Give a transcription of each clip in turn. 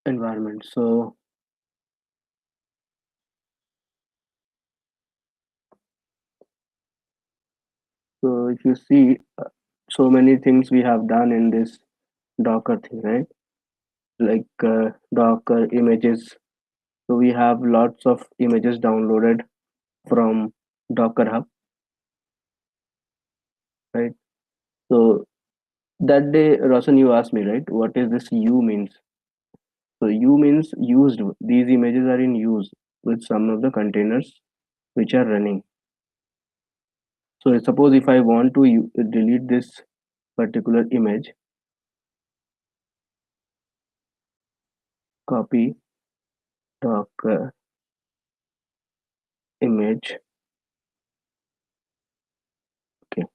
environment. So if you see, so many things we have done in this Docker thing, right? Like Docker images. So we have lots of images downloaded from Docker Hub, right? So that day, Roshan, you asked me, right? What is this U means? So U means used. These images are in use with some of the containers which are running. So suppose if I want to delete this particular image, copy Docker image. Okay.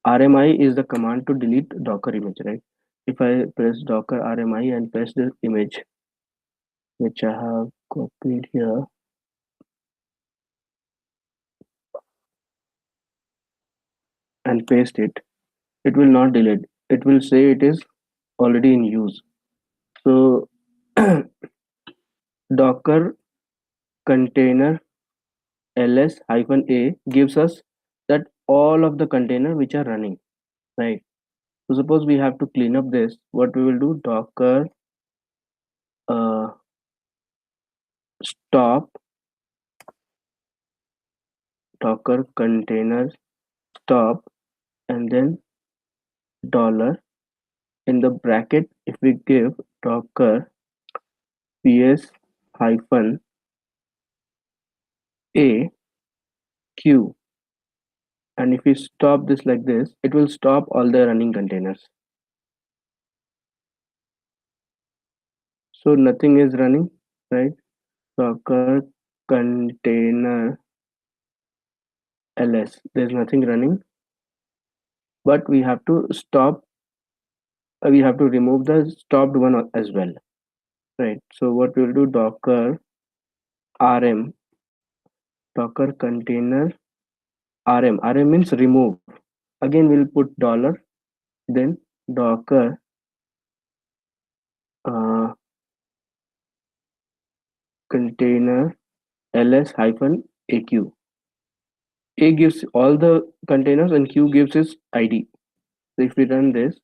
RMI is the command to delete Docker image, right? If I press Docker RMI and press the image which I have copied here and paste it, it will not delete. It will say it is already in use. So Docker container ls hyphen a gives us that all of the container which are running, right? So suppose we have to clean up this, what we will do, Docker uh, stop Docker container stop and then dollar in the bracket. If we give Docker ps hyphen a q, and if we stop this like this, it will stop all the running containers. So nothing is running, right? Docker container ls, there's nothing running, but we have to stop, we have to remove the stopped one as well, right? So what we'll do, Docker rm, Docker container rm means remove. Again we'll put dollar, then Docker uh, container ls hyphen aq. A gives all the containers and q gives its id. So if we run this,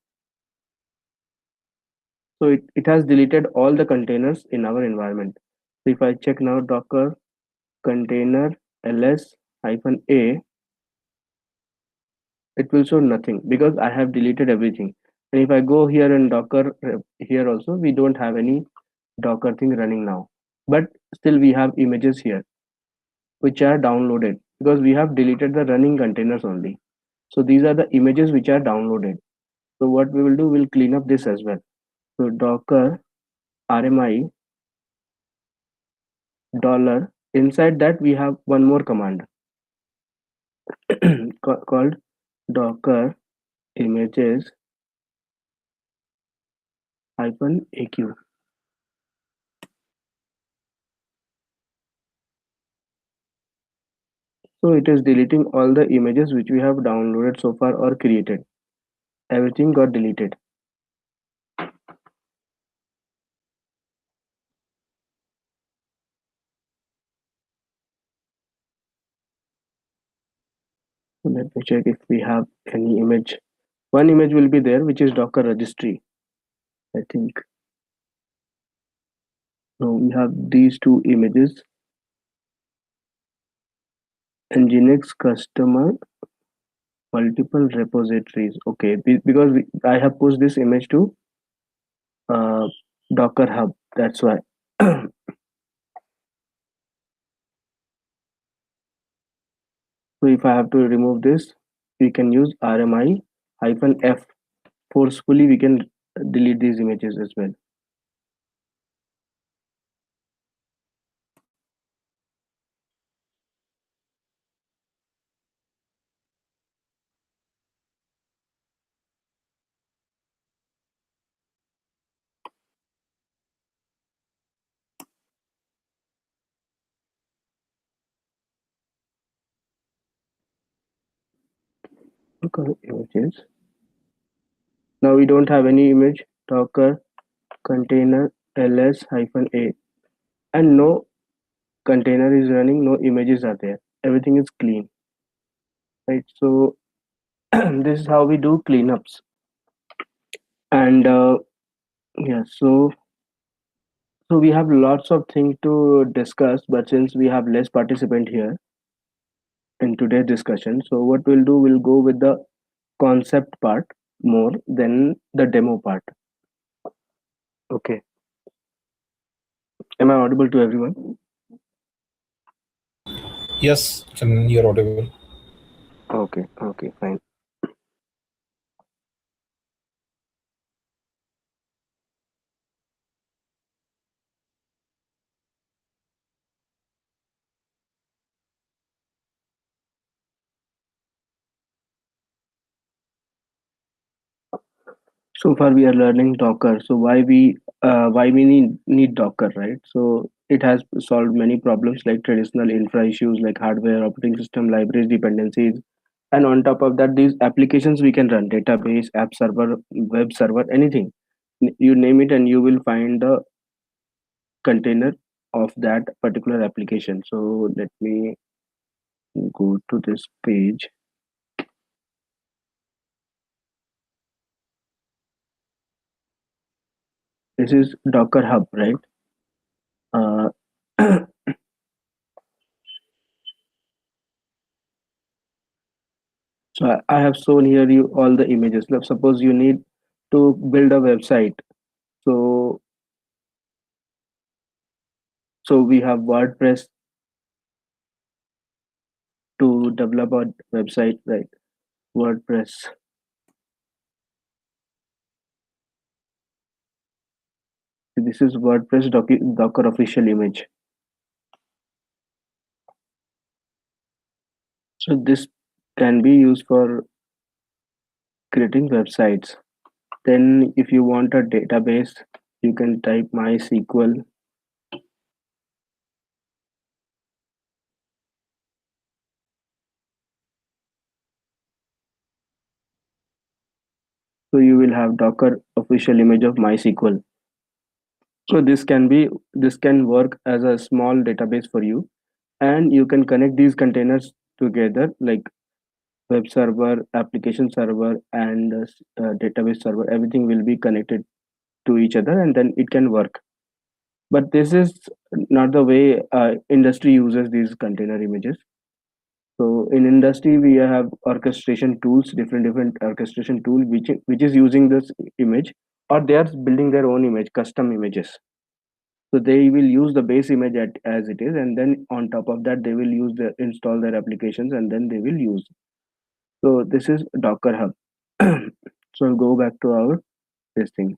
so it has deleted all the containers in our environment. So if I check now Docker container ls hyphen a, it will show nothing because I have deleted everything. And if I go here and Docker here also, we don't have any Docker thing running now. But still we have images here which are downloaded because we have deleted the running containers only. So these are the images which are downloaded. So what we will do, we'll clean up this as well. So Docker RMI dollar, inside that we have one more command called Docker images hyphen aq. So it is deleting all the images which we have downloaded so far or created. Everything got deleted. So let me check if we have any image. One image will be there, which is Docker registry. I think. No, we have these two images. Nginx customer multiple repositories. Okay, because I have pushed this image to uh, Docker Hub. That's why. So if I have to remove this, we can use RMI hyphen F. Forcefully, we can delete these images as well. Docker images. Now we don't have any image. Docker container ls hyphen a, and no container is running, no images are there, everything is clean, right? So this is how we do cleanups. And yeah, so we have lots of things to discuss, but since we have less participant here in today's discussion, so what we'll do, we'll go with the concept part more than the demo part. Okay. Am I audible to everyone? Yes, you're audible. Okay, okay, fine. So far we are learning Docker. So why we need Docker, right? So it has solved many problems like traditional infra issues like hardware, operating system, libraries, dependencies, and on top of that, these applications we can run database, app server, web server, anything. You name it, and you will find the container of that particular application. So let me go to this page. This is Docker Hub, right? Uh, so I have shown here you all the images. Let's suppose you need to build a website. So so we have WordPress to develop a website, right? WordPress. This is WordPress Docker official image. So this can be used for creating websites. Then if you want a database, you can type MySQL. So you will have Docker official image of MySQL. So this can work as a small database for you, and you can connect these containers together like web server, application server, and database server. Everything will be connected to each other, and then it can work. But this is not the way industry uses these container images. So in industry, we have orchestration tools, different orchestration tool, which is using this image, or they are building their own image, custom images. So they will use the base image as it is, and then on top of that, they will use the install their applications, and then they will use. So this is Docker Hub. So I'll go back to our this thing.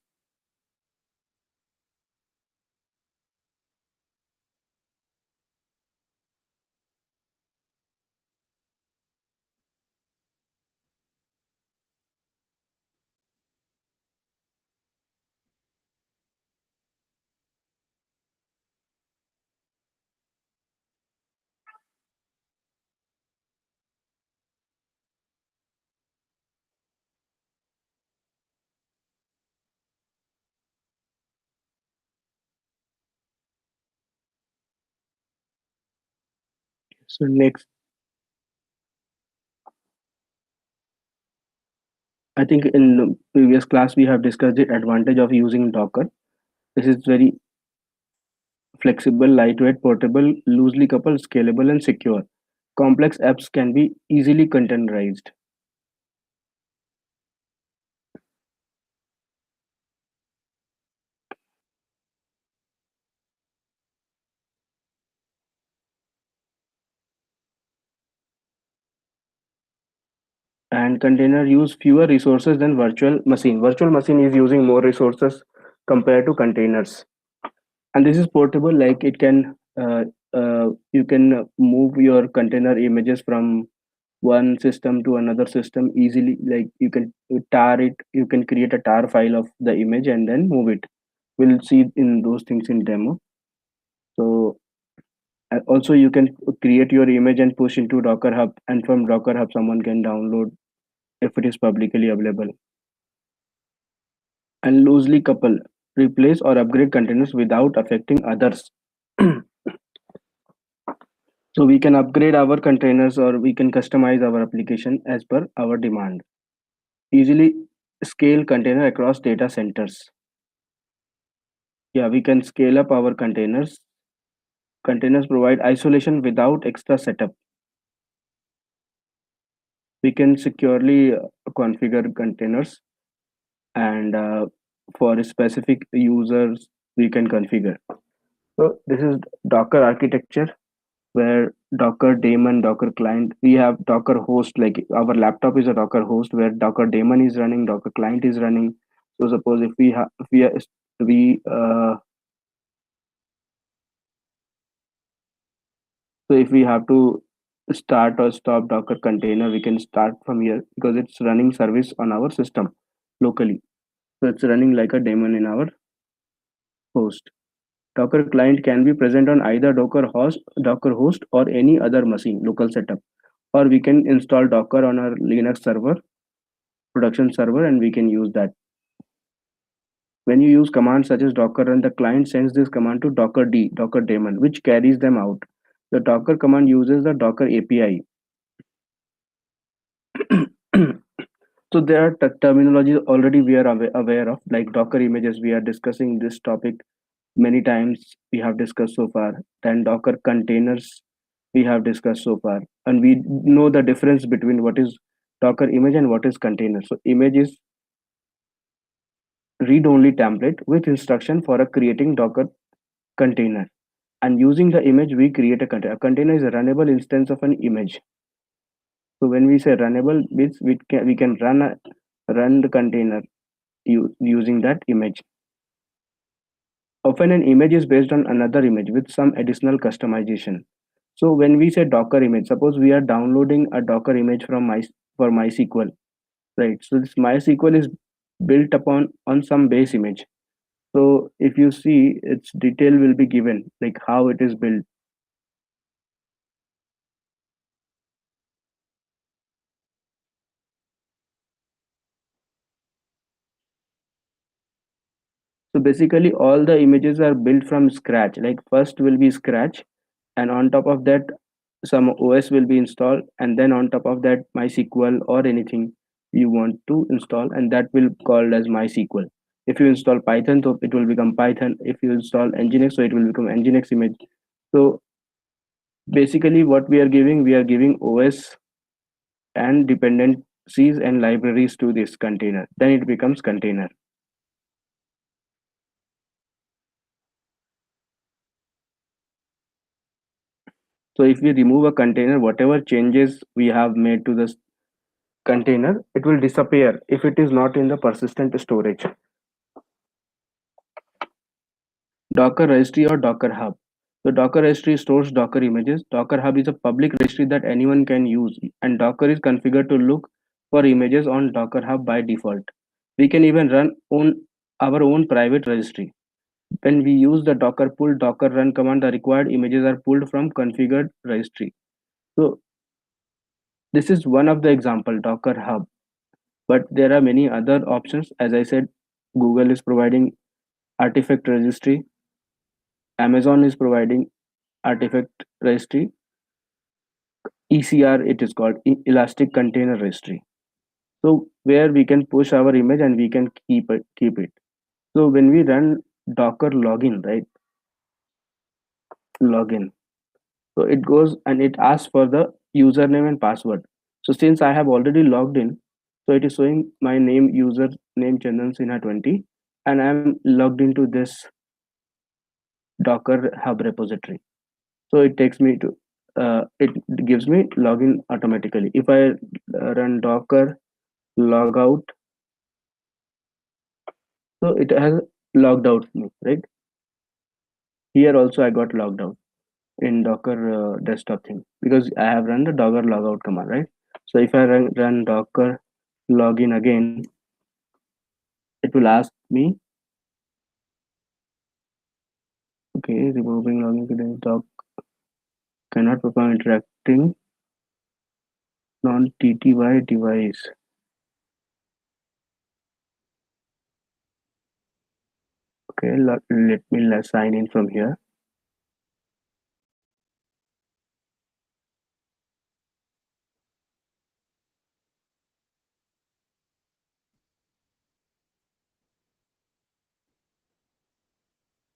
So next, I think in the previous class we have discussed the advantage of using Docker. This is very flexible, lightweight, portable, loosely coupled, scalable, and secure. Complex apps can be easily containerized. And container use fewer resources than virtual machine. Virtual machine is using more resources compared to containers. And this is portable, like it can you can move your container images from one system to another system easily. Like you can tar it, you can create a tar file of the image and then move it. We'll see in those things in demo. So also you can create your image and push into Docker Hub, and from Docker Hub someone can download if it is publicly available. And loosely couple. replace or upgrade containers without affecting others. So we can upgrade our containers or we can customize our application as per our demand. Easily scale container across data centers. Yeah, we can scale up our containers. Containers provide isolation without extra setup. We can securely configure containers, and for specific users we can configure. So this is Docker architecture, where Docker daemon, Docker client, we have Docker host. Like our laptop is a Docker host where Docker daemon is running, Docker client is running. So suppose if we have we so if we have to start or stop Docker container, we can start from here because it's running service on our system locally. So it's running like a daemon in our host. Docker client can be present on either Docker host or any other machine local setup, or we can install Docker on our Linux server, production server, and we can use that. When you use commands such as Docker run, the client sends this command to Docker daemon, which carries them out. The Docker command uses the Docker API. So there are terminologies already we are aware of, like Docker images. We are discussing this topic many times. We have discussed so far. Then Docker containers we have discussed so far, and we know the difference between what is Docker image and what is container. So image is read-only template with instruction for a creating Docker container. And using the image, we create a container. A container is a runnable instance of an image. So when we say runnable, means we can run the container using that image. Often an image is based on another image with some additional customization. So when we say Docker image, suppose we are downloading a Docker image for MySQL, right? So this MySQL is built upon on some base image. So if you see, its detail will be given, like how it is built. So basically, all the images are built from scratch. Like first will be scratch, and on top of that, some OS will be installed, and then on top of that, MySQL or anything you want to install, and that will called as MySQL. If you install Python, so it will become Python. If you install Nginx, so it will become Nginx image. So basically, what we are giving OS and dependencies and libraries to this container. Then it becomes container. So if we remove a container, whatever changes we have made to this container, it will disappear if it is not in the persistent storage. Docker registry or Docker Hub. So Docker registry stores Docker images. Docker Hub is a public registry that anyone can use, and Docker is configured to look for images on Docker Hub by default. We can even run our own private registry. When we use the Docker pull Docker run command, the required images are pulled from configured registry. So this is one of the example, Docker Hub. But there are many other options. As I said, Google is providing artifact registry, Amazon is providing artifact registry, ECR it is called, Elastic Container Registry. So where we can push our image and we can keep it. So when we run Docker login, right? Login. So it goes and it asks for the username and password. So since I have already logged in, so it is showing my name, username Chandan Sinha 20, and I am logged into this Docker Hub repository. So it takes me to it gives me login automatically. If I run Docker logout, so it has logged out me, right? Here also I got logged out in Docker desktop thing because I have run the Docker logout command, right? So if I run Docker login again, it will ask me, okay, removing login credentials, doc cannot perform interacting non-TTY device. Okay, let me sign in from here.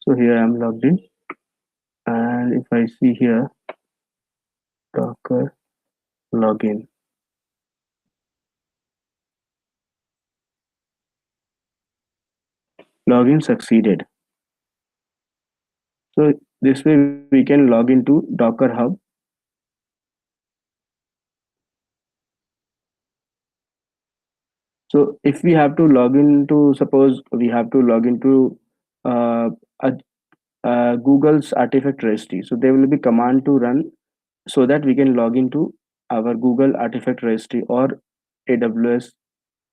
So here I'm logged in, and if I see here Docker login, login succeeded. So this way we can log into Docker Hub. So if we have to log into, suppose we have to log into uh, a, Google's Artifact Registry. So there will be command to run so that we can log into our Google Artifact Registry or AWS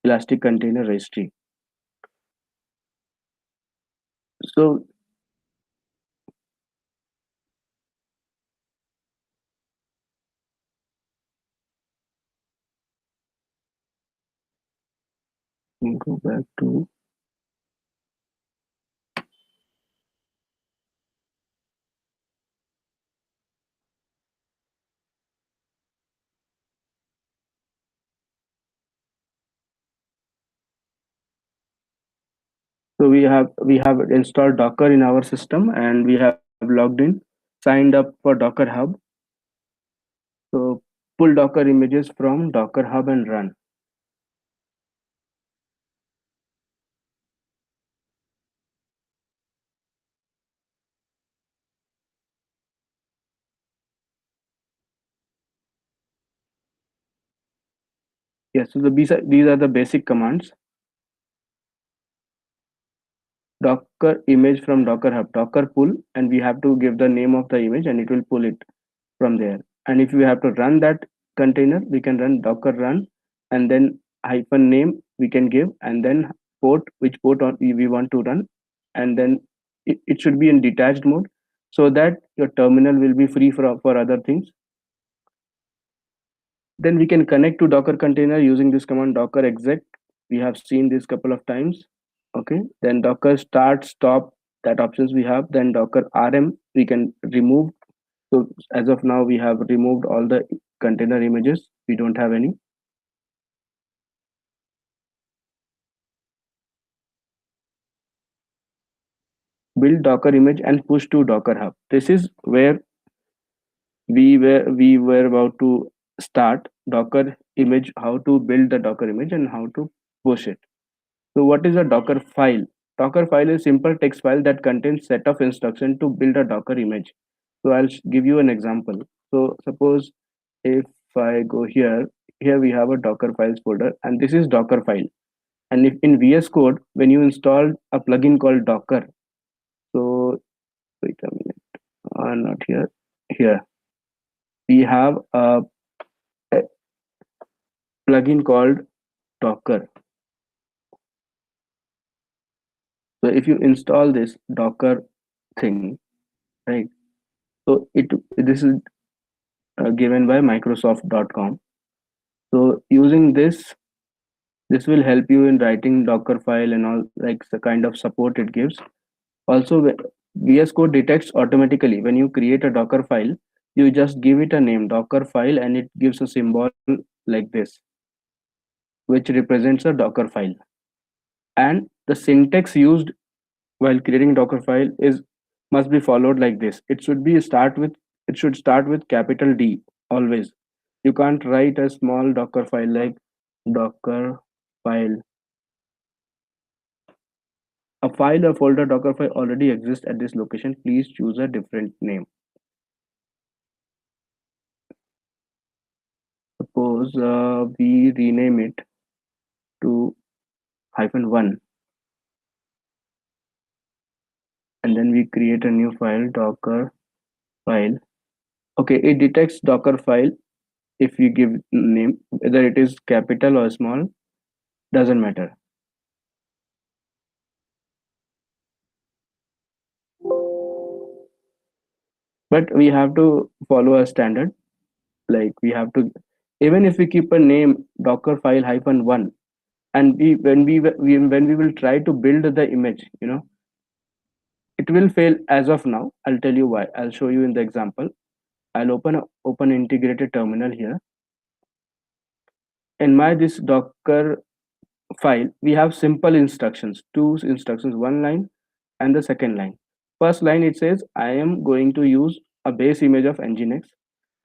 Elastic Container Registry. So we go back to so we have installed Docker in our system, and we have logged in, signed up for Docker Hub. So pull Docker images from Docker Hub and run. Yes, so these are the basic commands. Docker image from Docker Hub, Docker pull, and we have to give the name of the image, and it will pull it from there. And if we have to run that container, we can run Docker run, and then hyphen name we can give, and then port, which port we want to run, and then it should be in detached mode so that your terminal will be free for other things. Then we can connect to Docker container using this command docker exec. We have seen this couple of times. Okay, then docker start stop, that options we have. Then docker rm we can remove. So as of now we have removed all the container images, we don't have any. Build Docker image and push to Docker Hub. This is where we were about to start Docker image, how to build the Docker image and how to push it. So what is a Docker file? Docker file is simple text file that contains set of instruction to build a Docker image. So I'll give you an example. So suppose if I go here we have a Docker files folder, and this is Docker file. And if in VS Code, when you install a plugin called Docker, so wait a minute, not here, here we have a plugin called Docker. So if you install this Docker thing, right? So this is given by Microsoft.com. So using this will help you in writing Docker file and all, like the kind of support it gives. Also, VS Code detects automatically when you create a Docker file. You just give it a name, Docker file, and it gives a symbol like this, which represents a Docker file. And the syntax used while creating Docker file is must be followed like this. It should start with capital D always. You can't write a small Docker file like Docker file. A file or folder Docker file already exists at this location. Please choose a different name. Suppose we rename it to -1, and then we create a new file, Docker file. Okay, it detects Docker file if you give name, whether it is capital or small, doesn't matter. But we have to follow a standard. Like we have to, even if we keep a name Docker file -1, and when we will try to build the image, it will fail as of now. I'll tell you why. I'll show you in the example. I'll open integrated terminal here. In my this Docker file, we have simple instructions, two instructions, one line and the second line. First line it says I am going to use a base image of Nginx,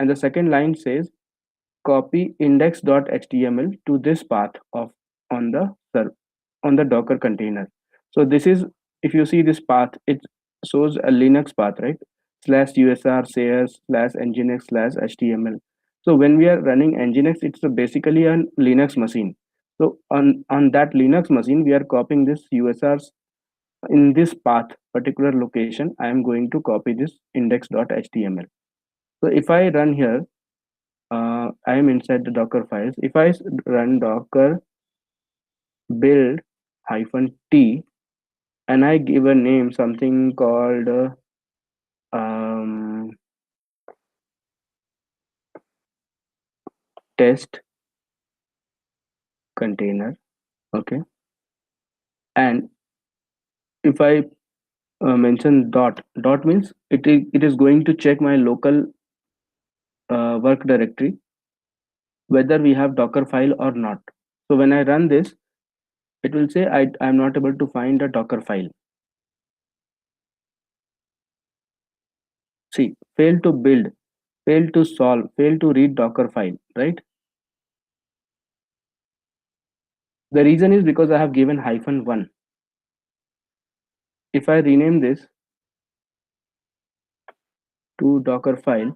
and the second line says copy index.html to this path of on the on the Docker container. So this is, if you see this path, it shows a Linux path, right? Slash usr sayers slash nginx slash html. So when we are running nginx, it's basically a Linux machine. So on that Linux machine, we are copying this usrs in this path particular location. I am going to copy this index.html. So if I run here, I am inside the Docker files. If I run docker build -t and I give a name, something called um, test container, okay, and if I mention dot means it is going to check my local work directory whether we have Docker file or not. So when I run this, it will say I'm not able to find a Docker file. See, fail to build, fail to solve, fail to read Docker file, right? The reason is because I have given -1. If I rename this to Docker file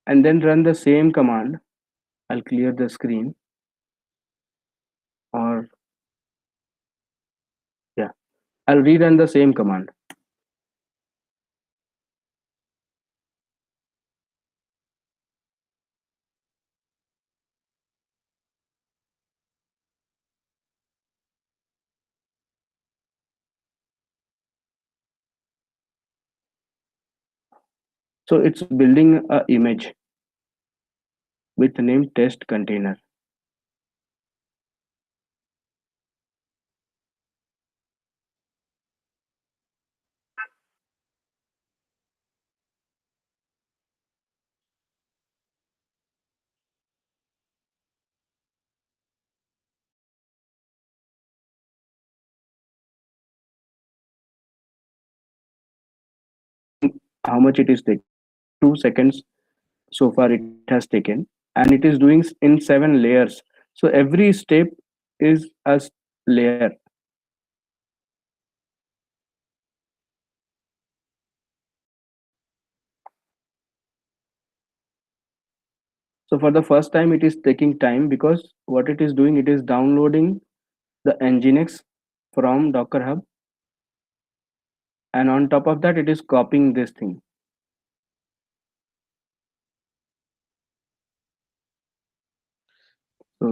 and then run the same command, I'll clear the screen, or yeah, I'll rerun the same command. So it's building a image with the name test container. How much it is taking? 2 seconds so far it has taken, and it is doing in 7 layers. So every step is a layer. So for the first time, it is taking time because what it is doing, it is downloading the Nginx from Docker Hub, and on top of that, it is copying this thing. So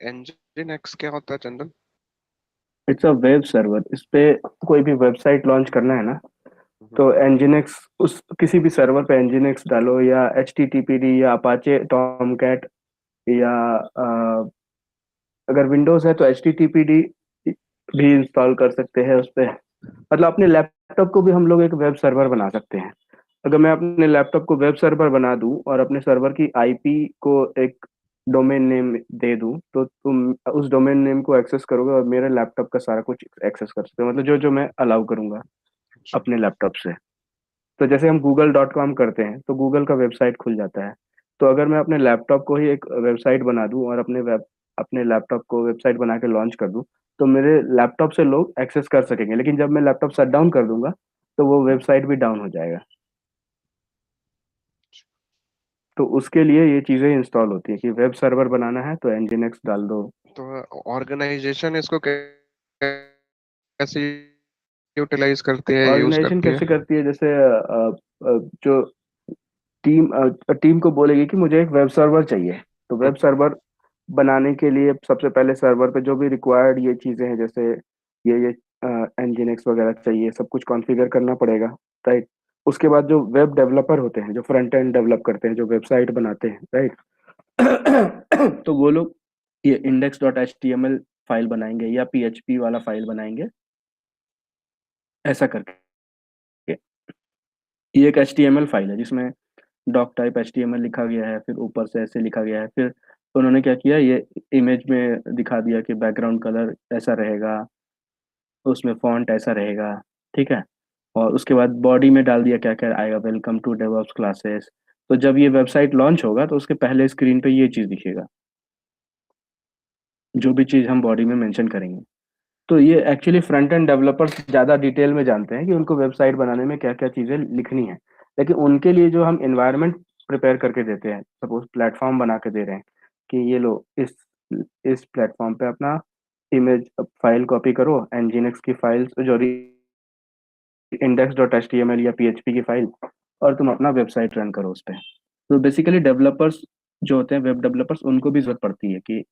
Nginx क्या होता है Chandan? It's a web server. इस पे कोई भी website launch करना है ना, तो Nginx, उस किसी भी सर्वर पे Nginx डालो, या HTTPD या Apache Tomcat, या अगर विंडोज है तो HTTPD भी इंस्टॉल कर सकते हैं उस पे. मतलब अपने लैपटॉप को भी हम लोग एक वेब सर्वर बना सकते हैं. अगर मैं अपने लैपटॉप को वेब सर्वर बना दूं और अपने सर्वर की आईपी को एक डोमेन नेम दे दूं, तो तुम उस डोमेन नेम को एक्सेस करोगे और मेरे लैपटॉप का सारा कुछ एक्सेस कर सकते हो. मतलब जो जो मैं अलाउ करूंगा अपने लैपटॉप से. तो जैसे हम google.com करते हैं तो गूगल का वेबसाइट खुल जाता है. तो अगर मैं अपने लैपटॉप को ही एक वेबसाइट बना दूं और अपने लैपटॉप को वेबसाइट बना के लॉन्च कर दूं, तो मेरे लैपटॉप से लोग एक्सेस कर सकेंगे. लेकिन जब मैं लैपटॉप शट डाउन कर दूंगा तो वो वेबसाइट भी डाउन हो जाएगा. तो उसके लिए ये चीजें इंस्टॉल होती है कि वेब सर्वर बनाना है तो Nginx डाल दो. तो ऑर्गेनाइजेशन इसको कैसे यूटिलाइज करती है, यूज ऑर्गेनाइजेशन करती है? कैसे करती है? जैसे जो टीम को बोलेगी कि मुझे एक वेब सर्वर चाहिए, तो वेब सर्वर बनाने के लिए सबसे पहले सर्वर पे जो भी रिक्वायर्ड ये चीजें हैं, जैसे ये Nginx वगैरह चाहिए, सब कुछ कॉन्फ़िगर करना पड़ेगा, राइट. उसके बाद जो वेब डेवलपर होते हैं, जो फ्रंट एंड डेवलप करते हैं, जो वेबसाइट बनाते हैं, राइट, तो वो लोग ये index.html फाइल बनाएंगे या PHP वाला फाइल बनाएंगे, ऐसा करके। ये एक HTML फाइल है जिसमें डॉक टाइप HTML लिखा गया है, फिर ऊपर से ऐसे लिखा गया है, फिर उन्होंने क्या किया, ये इमेज में दिखा दिया कि बैकग्राउंड कलर ऐसा रहेगा, उसमें फॉन्ट ऐसा रहेगा। ठीक है। और उसके बाद बॉडी में डाल दिया क्या क्या आएगा, वेलकम टू डेवऑप्स क्लासेस। तो जब ये वेबसाइट लॉन्च होगा तो उसके पहले स्क्रीन पे ये चीज़ दिखेगा, जो भी चीज़ हम बॉडी में मेंशन करेंगे। तो ये एक्चुअली फ्रंट एंड डेवलपर्स ज़्यादा डिटेल में जानते हैं कि उनको वेबसाइट बनाने में क्या क्या चीज़ें लिखनी है। लेकिन उनके लिए जो हम इन्वायरमेंट प्रिपेयर करके देते हैं, सपोज प्लेटफॉर्म बना के दे रहे हैं कि ये लो, इस प्लेटफॉर्म पे अपना इमेज फाइल कॉपी करो, nginx की फाइल्स जो index.html या PHP की फाइल, और तुम अपना वेबसाइट रन करो उस पर। तो बेसिकली डेवलपर्स जो होते हैं, वेब डेवलपर्स, उनको भी जरूरत पड़ती है कि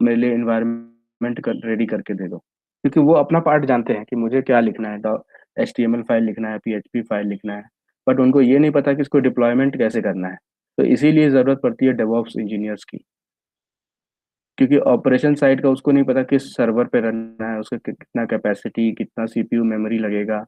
मेरे लिए इन्वायरमेंट रेडी करके दे दो, क्योंकि वो अपना पार्ट जानते हैं कि मुझे क्या लिखना है, HTML फाइल लिखना है, PHP फाइल लिखना है, बट उनको ये नहीं पता कि इसको डिप्लॉयमेंट कैसे करना है। तो इसीलिए ज़रूरत पड़ती है डेवऑप्स इंजीनियर्स की, क्योंकि ऑपरेशन साइड का उसको नहीं पता किस सर्वर पे रनना है, उसका कितना कैपेसिटी, कितना CPU मेमोरी लगेगा।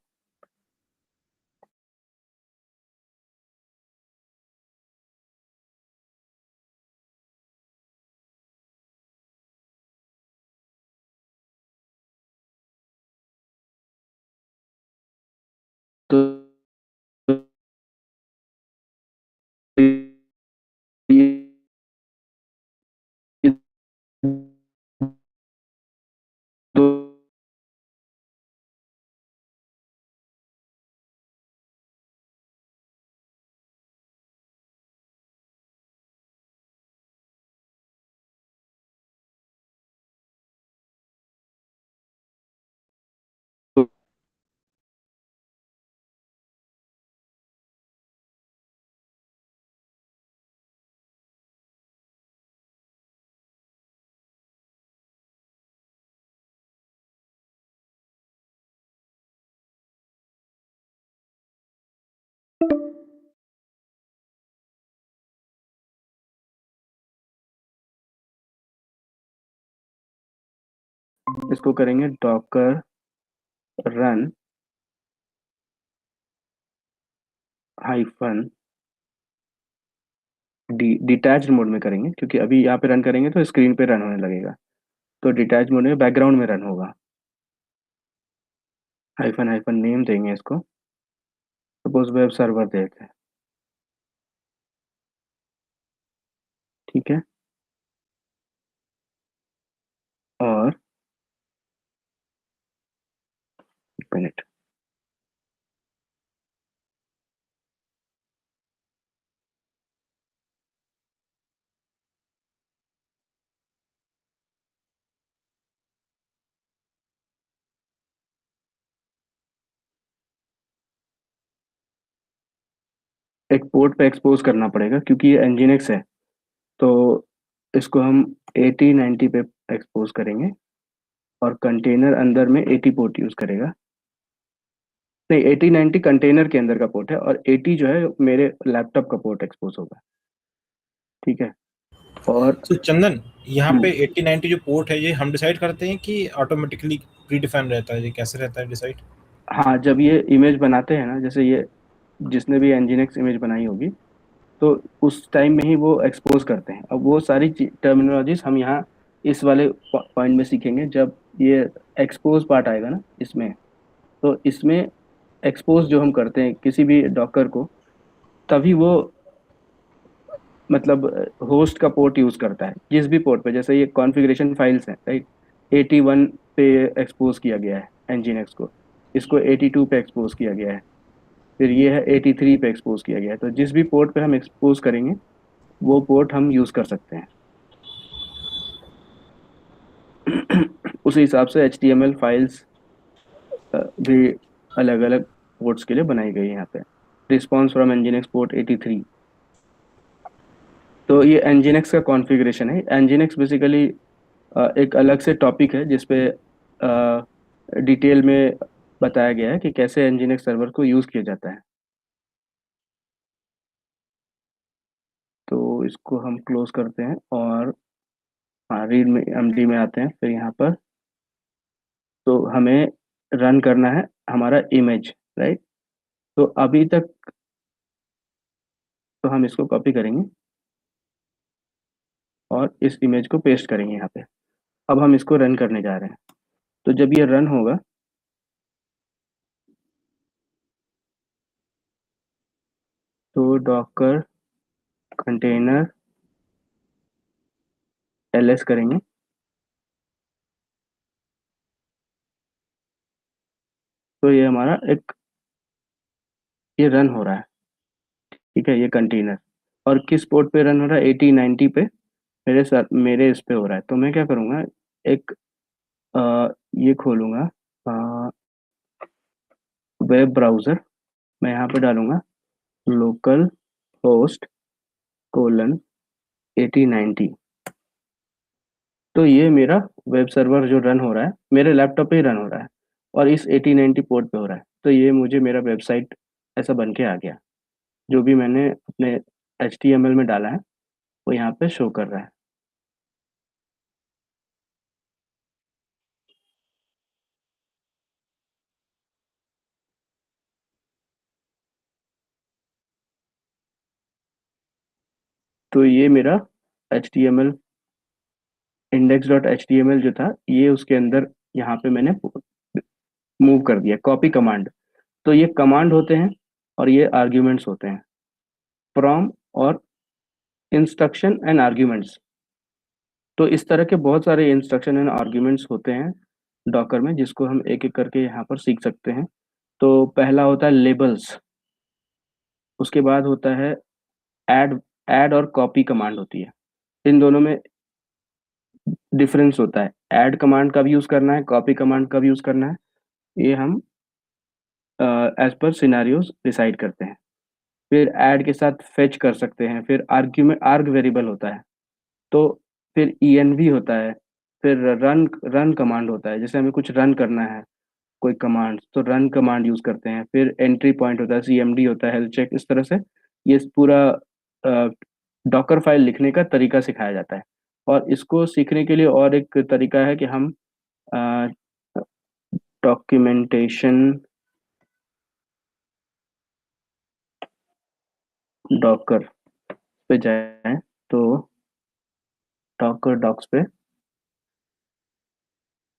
तो ये दो इसको करेंगे Docker run hyphen detached mode में करेंगे, क्योंकि अभी यहाँ पे रन करेंगे तो स्क्रीन पे रन होने लगेगा। तो डिटैच मोड में बैकग्राउंड में रन होगा। हाइफन हाइफन नेम देंगे इसको, सपोज वेब सर्वर देते हैं। ठीक है। और एक मिनट, एक पोर्ट पे एक्सपोज करना पड़ेगा क्योंकि ये nginx है। तो इसको हम 8090 पे एक्सपोज करेंगे, और कंटेनर अंदर में 80 पोर्ट यूज करेगा। नहीं, 8090 कंटेनर के अंदर का पोर्ट है, और 80 जो है मेरे लैपटॉप का पोर्ट एक्सपोज होगा। ठीक है। और तो चंदन, यहाँ हम्म, पे 8090 जो पोर्ट है ये हम डिसाइड करते हैं कि ऑटोमेटिकली प्री डिफाइन रहता है, ये कैसे रहता है डिसाइड? हाँ, जब ये इमेज बनाते हैं ना, जैसे ये जिसने भी nginx इमेज बनाई होगी, तो उस टाइम में ही वो एक्सपोज करते हैं। अब वो सारी टर्मिनोलॉजीज हम यहाँ इस वाले पॉइंट में सीखेंगे, जब ये एक्सपोज पार्ट आएगा ना इसमें। तो इसमें एक्सपोज जो हम करते हैं किसी भी डॉकर को, तभी वो मतलब होस्ट का पोर्ट यूज करता है जिस भी पोर्ट पे। जैसे ये कॉन्फ़िगरेशन फाइल्स हैं, राइट, 81 पे एक्सपोज किया गया है nginx को, इसको 82 पे एक्सपोज किया गया है, फिर ये है 83 पे एक्सपोज किया गया है। तो जिस भी पोर्ट पे हम एक्सपोज करेंगे वो पोर्ट हम यूज कर सकते हैं। उसी हिसाब से HTML फाइल्स भी अलग अलग पोर्ट्स के लिए बनाई गई है यहाँ पे। Response from nginx port 83। तो ये nginx का कॉन्फ़िगरेशन है। nginx बेसिकली एक अलग से टॉपिक है जिसपे डिटेल में बताया गया है कि कैसे nginx सर्वर को यूज़ किया जाता है। तो इसको हम क्लोज करते हैं, और हाँ, रीड में MD में आते हैं फिर यहाँ पर। तो हमें रन करना है हमारा इमेज, राइट। तो अभी तक तो हम इसको कॉपी करेंगे और इस इमेज को पेस्ट करेंगे यहाँ पे। अब हम इसको रन करने जा रहे हैं। तो जब ये रन होगा तो डॉकर कंटेनर ls करेंगे। तो ये हमारा एक ये रन हो रहा है, ठीक है, ये कंटेनर। और किस पोर्ट पे रन हो रहा है? 8090 पे मेरे इस पे हो रहा है। तो मैं क्या करूँगा, एक ये खोलूँगा वेब ब्राउज़र। मैं यहाँ पे डालूँगा लोकल होस्ट कोलन 8090। तो ये मेरा वेब सर्वर जो रन हो रहा है मेरे लैपटॉप पे ही रन हो रहा है और इस 8090 पोर्ट पे हो रहा है। तो ये मुझे मेरा वेबसाइट ऐसा बन के आ गया। जो भी मैंने अपने HTML में डाला है वो यहाँ पे शो कर रहा है। तो ये मेरा HTML index.html जो था ये उसके अंदर यहाँ पे मैंने मूव कर दिया, कॉपी कमांड। तो ये कमांड होते हैं और ये आर्ग्यूमेंट्स होते हैं, फ्रॉम और इंस्ट्रक्शन एंड आर्ग्यूमेंट्स। तो इस तरह के बहुत सारे इंस्ट्रक्शन एंड आर्ग्यूमेंट्स होते हैं डॉकर में, जिसको हम एक एक करके यहाँ पर सीख सकते हैं। तो पहला होता है लेबल्स, उसके बाद होता है ऐड। ऐड और कॉपी कमांड होती है। इन दोनों में डिफरेंस होता है, ऐड कमांड कब यूज करना है, कॉपी कमांड कब यूज करना है, ये हम एज पर सिनारियोज डिसाइड करते हैं। फिर ऐड के साथ फेच कर सकते हैं, फिर आर्ग्यूमेंट आर्ग वेरिएबल होता है, तो फिर env होता है, फिर रन रन कमांड होता है, जैसे हमें कुछ रन करना है कोई कमांड तो रन कमांड यूज करते हैं। फिर एंट्री पॉइंट होता है, cmd होता है, हेल्थ चेक। इस तरह से ये पूरा डॉकर फाइल लिखने का तरीका सिखाया जाता है। और इसको सीखने के लिए और एक तरीका है कि हम डॉक्यूमेंटेशन डॉकर पे जाएं। तो डॉकर डॉक्स पे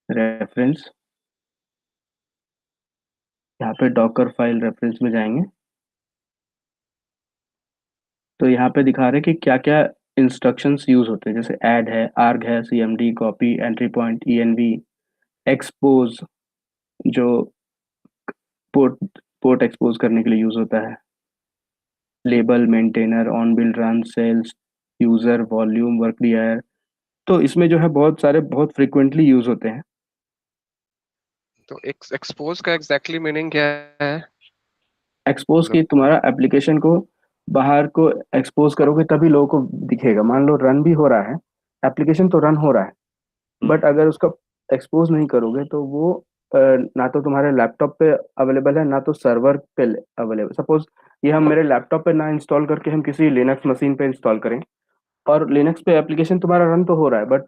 रेफरेंस, यहाँ पे डॉकर फाइल रेफरेंस में जाएंगे। तो यहाँ पे दिखा रहे हैं कि क्या क्या इंस्ट्रक्शंस यूज होते हैं, जैसे ऐड है, आर्ग है, cmd, copy, entry point, env, expose जो पोर्ट पोर्ट एक्सपोज करने के लिए यूज होता है, label, maintainer, on build, run, shells, user, volume, work dir। तो इसमें जो है बहुत सारे बहुत फ्रिक्वेंटली यूज होते हैं। तो एक्सपोज का एग्जैक्टली मीनिंग क्या है? एक्सपोज की मतलब तुम्हारा एप्लीकेशन को बाहर को एक्सपोज करोगे तभी लोगों को दिखेगा। मान लो रन भी हो रहा है, एप्लीकेशन तो रन हो रहा है, बट अगर उसका एक्सपोज नहीं करोगे तो वो ना तो तुम्हारे लैपटॉप पे अवेलेबल है ना तो सर्वर पे अवेलेबल। सपोज ये हम मेरे लैपटॉप पे ना इंस्टॉल करके हम किसी लिनक्स मशीन पे इंस्टॉल करें और लिनक्स पे एप्लीकेशन तुम्हारा रन तो हो रहा है, बट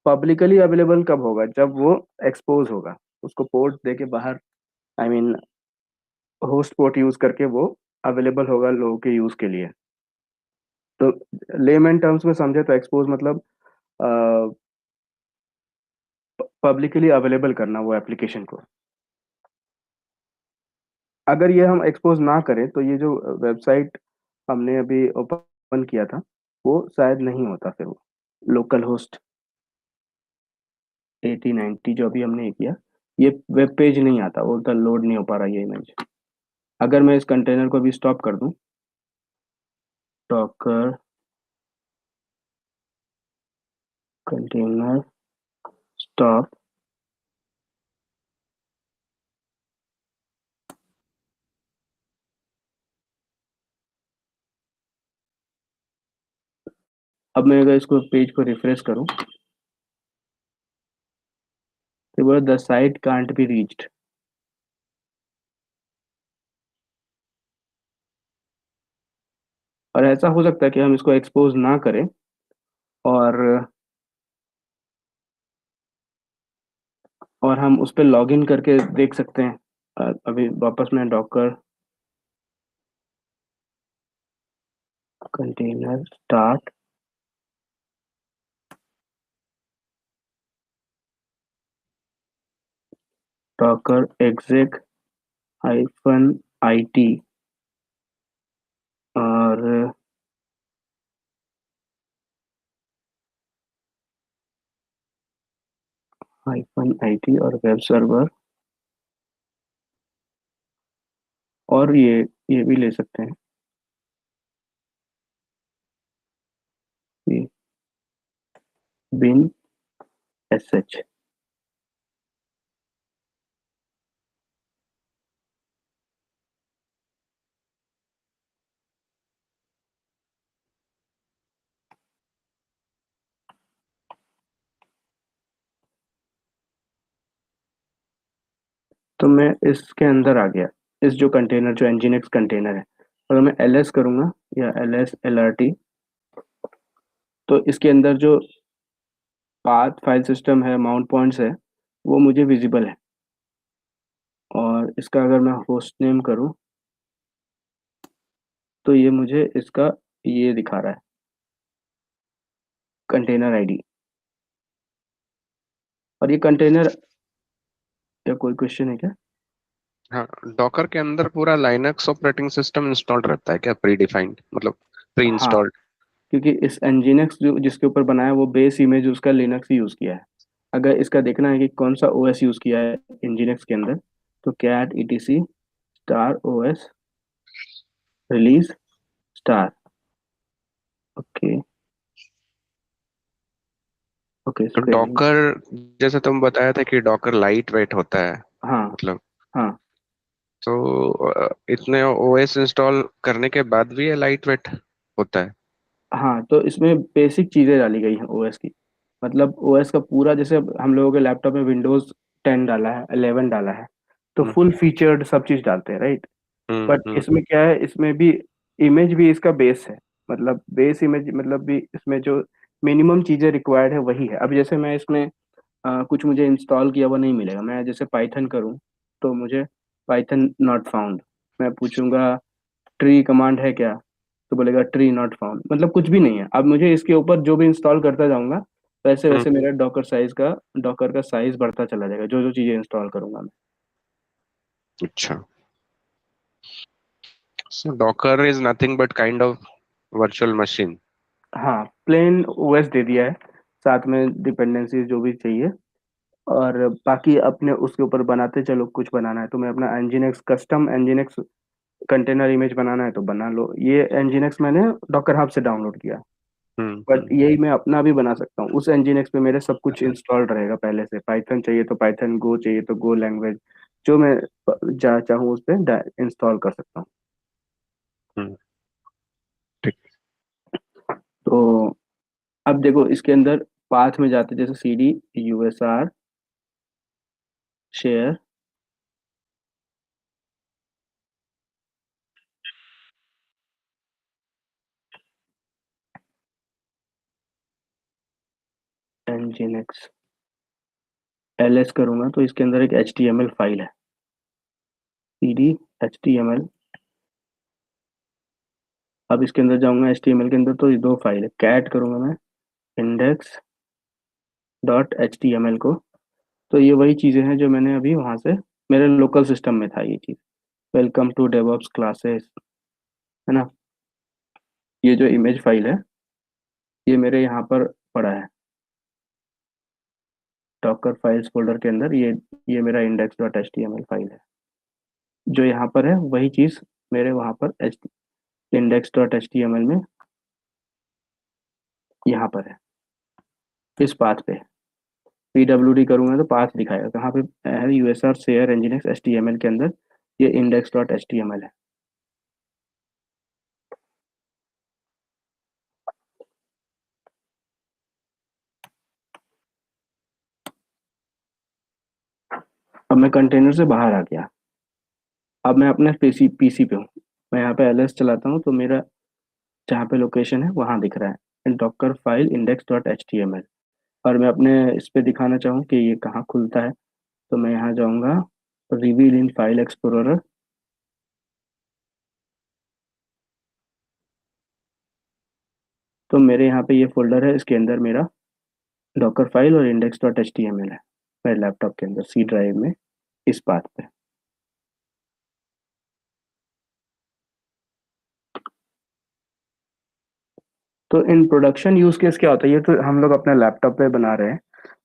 पब्लिकली अवेलेबल कब होगा? जब वो एक्सपोज होगा, उसको पोर्ट दे के बाहर, I mean host port use करके वो अवेलेबल होगा लोगों के यूज के लिए। तो लेमैन टर्म्स में समझे तो एक्सपोज मतलब पब्लिकली अवेलेबल करना वो एप्लीकेशन को। अगर ये हम एक्सपोज ना करें तो ये जो वेबसाइट हमने अभी ओपन किया था वो शायद नहीं होता। फिर वो लोकल होस्ट 8090 जो अभी हमने ये किया, ये वेब पेज नहीं आता, वो तो लोड नहीं हो पा रहा ये इमेज। अगर मैं इस कंटेनर को भी स्टॉप कर दूं, डॉकर कंटेनर स्टॉप, अब मैं अगर इसको पेज को रिफ्रेश करूं तो बोला the site can't be reached. और ऐसा हो सकता है कि हम इसको एक्सपोज ना करें और हम उस पर लॉग इन करके देख सकते हैं। अभी वापस मैं Docker container start Docker exec -it और -it और वेब सर्वर, और ये भी ले सकते हैं, ये bin sh। तो मैं इसके अंदर आ गया, इस जो कंटेनर जो nginx कंटेनर है, अगर मैं ls करूंगा या ls lrt, तो इसके अंदर जो पाथ फाइल सिस्टम है, माउंट पॉइंट्स है, वो मुझे विजिबल है। और इसका अगर मैं होस्ट नेम करूं तो ये मुझे इसका ये दिखा रहा है, कंटेनर आईडी। और ये कंटेनर, या कोई क्वेश्चन है क्या? हाँ, डॉकर के अंदर पूरा लाइनक्स ऑपरेटिंग सिस्टम इंस्टॉल्ड रहता है क्या, प्री डिफाइंड, मतलब प्री हाँ, इंस्टॉल्ड? क्योंकि इस nginx जो जिसके ऊपर बनाया है वो बेस इमेज उसका लिनक्स ही यूज किया है। अगर इसका देखना है कि कौन सा ओएस यूज किया है nginx के अंदर, तो cat etc star OS release star. Okay, okay तो स्क्रीन। डॉकर, जैसे तुम बताया था कि डॉकर लाइट वेट होता है, हाँ, मतलब, हाँ, तो इतने ओएस इंस्टॉल करने के बाद भी ये लाइट वेट होता है? हाँ, तो इसमें बेसिक चीजें डाली गई हैं ओएस की। मतलब ओएस का पूरा, जैसे अब हम लोगों के लैपटॉप में विंडोज 10 डाला है, 11 डाला है, तो हम्म फुल फीचर्ड सब चीज डालते हैं, राइट? बट हम्म। इसमें क्या है, इसमें भी इमेज भी इसका बेस है। मतलब बेस इमेज, मतलब भी इसमें जो मिनिमम चीजें रिक्वायर्ड है वही है। अब जैसे मैं इसमें कुछ मुझे इंस्टॉल किया हुआ नहीं मिलेगा। मैं जैसे पाइथन करूँ तो मुझे पाइथन नॉट फाउंड, मैं पूछूंगा ट्री कमांड है क्या, तो बोलेगा ट्री नॉट फाउंड, मतलब कुछ भी नहीं है। अब मुझे इसके ऊपर जो भी इंस्टॉल करता जाऊंगा, वैसे हम्म, वैसे मेरा डॉकर का साइज बढ़ता चला जाएगा, जो जो चीजें इंस्टॉल करूंगा मैं। अच्छा। So Docker is nothing but kind of virtual machine. हाँ, प्लेन ओएस दे दिया है, साथ में डिपेंडेंसीज जो भी चाहिए, और बाकी अपने उसके ऊपर बनाते चलो। कुछ बनाना है तो मैं अपना nginx custom nginx container image बनाना है तो बना लो। ये nginx मैंने डॉकर हब से डाउनलोड किया, बट हम्म। यही मैं अपना भी बना सकता हूँ। उस nginx पे मेरे सब कुछ इंस्टॉल्ड रहेगा पहले से। पाइथन चाहिए तो पाइथन, गो चाहिए तो गो लैंग्वेज, जो मैं चाहूँ उस पर इंस्टॉल कर सकता हूँ। हम्म, ठीक। तो अब देखो इसके अंदर पाथ में जाते, जैसे cd usr share nginx ls करूंगा तो इसके अंदर एक html फाइल है, cd html। अब इसके अंदर जाऊंगा html के अंदर, तो ये दो फाइल है, कैट करूंगा मैं इंडेक्स डॉट html को। तो ये वही चीजें हैं जो मैंने अभी वहां से, मेरे लोकल सिस्टम में था ये चीज। वेलकम टू डेवऑप्स क्लासेस, है ना? ये जो इमेज फाइल है, ये मेरे यहाँ पर पड़ा है डॉकर फाइल्स फोल्डर के अंदर। ये मेरा index dot H T M L file है। जो यहाँ पर है वही चीज मेरे वहाँ पर index dot H T M L में यहाँ पर है, इस पाथ पे। PWD करूंगा तो पाथ दिखाएगा कहाँ पे है, USR share Nginx H T M L के अंदर ये index dot H T M L है। अब मैं कंटेनर से बाहर आ गया। अब मैं अपने पीसी पे हूँ। मैं यहाँ पे एलएस चलाता हूँ तो मेरा जहाँ पे लोकेशन है वहाँ दिख रहा है Docker file index dot H T M L. और मैं अपने इस पे दिखाना चाहूँ कि ये कहाँ खुलता है, तो मैं यहाँ जाऊँगा रिवील इन फाइल एक्सप्लोरर। तो मेरे यहाँ पे ये फोल्डर है, इसके अंदर मेरा डॉकर फाइल और index.html है मेरे लैपटॉप के अंदर सी ड्राइव में, इस पाथ पे। तो इन प्रोडक्शन यूज केस क्या होता है, ये तो हम लोग अपने लैपटॉप पे बना रहे हैं,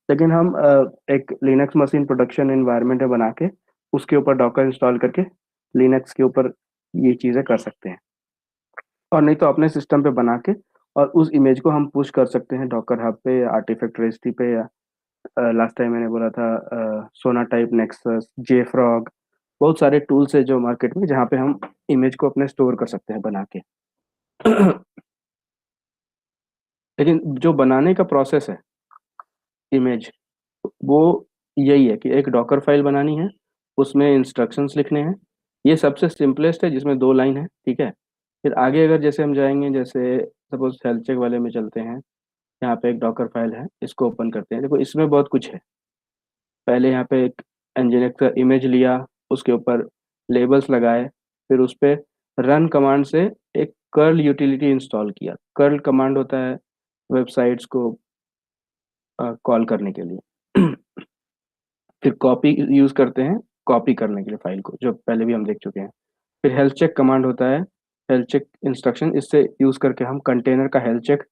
लेकिन हम एक लिनक्स मशीन प्रोडक्शन एनवायरनमेंट में बना के उसके ऊपर डॉकर इंस्टॉल करके लिनक्स के ऊपर ये चीज़ें कर सकते हैं। और नहीं तो अपने सिस्टम पे बना के और उस इमेज को हम पुश कर सकते हैं डॉकर हब पे या आर्टिफैक्ट रेजिस्ट्री पे, या लास्ट टाइम मैंने बोला था सोना टाइप, नेक्सस, जे फ्रॉग, बहुत सारे टूल्स है जो मार्केट में, जहाँ पे हम इमेज को अपने स्टोर कर सकते हैं बना के। लेकिन जो बनाने का प्रोसेस है इमेज, वो यही है कि एक डॉकर फाइल बनानी है, उसमें इंस्ट्रक्शंस लिखने हैं। ये सबसे सिंपलेस्ट है, जिसमें 2 लाइन है, ठीक है। फिर आगे अगर जैसे हम जाएंगे, जैसे सपोज हेल्थ चेक वाले में चलते हैं, यहाँ पे एक डॉकर फाइल है, इसको ओपन करते हैं। देखो इसमें बहुत कुछ है। पहले यहाँ पे एक nginx का इमेज लिया, उसके ऊपर लेबल्स लगाए, फिर उस पे रन कमांड से एक कर्ल यूटिलिटी इंस्टॉल किया। कर्ल कमांड होता है वेबसाइट्स को कॉल करने के लिए। फिर कॉपी यूज करते हैं कॉपी करने के लिए फाइल को, जो पहले भी हम देख चुके हैं। फिर हेल्थ चेक कमांड होता है, हेल्थ चेक इंस्ट्रक्शन, इससे यूज करके हम कंटेनर का हेल्थ चेक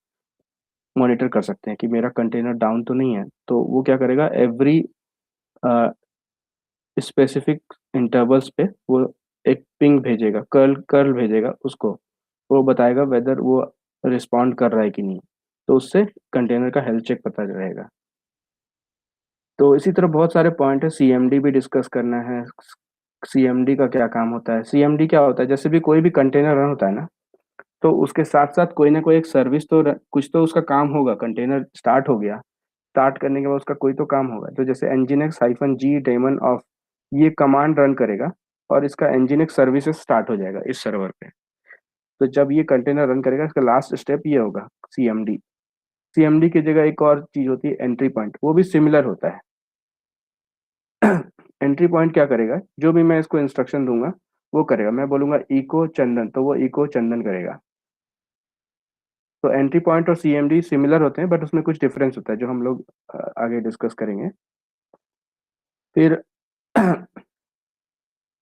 मॉनिटर कर सकते हैं कि मेरा कंटेनर डाउन तो नहीं है। तो वो क्या करेगा, एवरी स्पेसिफिक इंटरवल्स पे वो एक पिंग भेजेगा, कर्ल कर्ल भेजेगा उसको, वो बताएगा वेदर वो रिस्पॉन्ड कर रहा है कि नहीं। तो उससे कंटेनर का हेल्थ चेक पता रहेगा। तो इसी तरह बहुत सारे पॉइंट है। सीएमडी भी डिस्कस करना है। सीएमडी का क्या काम होता है, सीएमडी क्या होता है, जैसे भी कोई भी कंटेनर रन होता है ना, तो उसके साथ साथ कोई ना कोई एक सर्विस तो कुछ तो उसका काम होगा। कंटेनर स्टार्ट हो गया, स्टार्ट करने के बाद उसका कोई तो काम होगा। तो जैसे nginx-g daemon ऑफ, ये कमांड रन करेगा और इसका nginx सर्विसेज स्टार्ट हो जाएगा इस सर्वर पे। तो जब ये कंटेनर रन करेगा, इसका लास्ट स्टेप ये होगा सीएमडी। सीएमडी की जगह एक और चीज होती है एंट्री पॉइंट, वो भी सिमिलर होता है। एंट्री पॉइंट क्या करेगा, जो भी मैं इसको इंस्ट्रक्शन दूंगा वो करेगा। मैं बोलूंगा इको चंदन, तो वो इको चंदन करेगा। तो एंट्री पॉइंट और सीएमडी सिमिलर होते हैं, बट उसमें कुछ डिफरेंस होता है जो हम लोग आगे डिस्कस करेंगे। फिर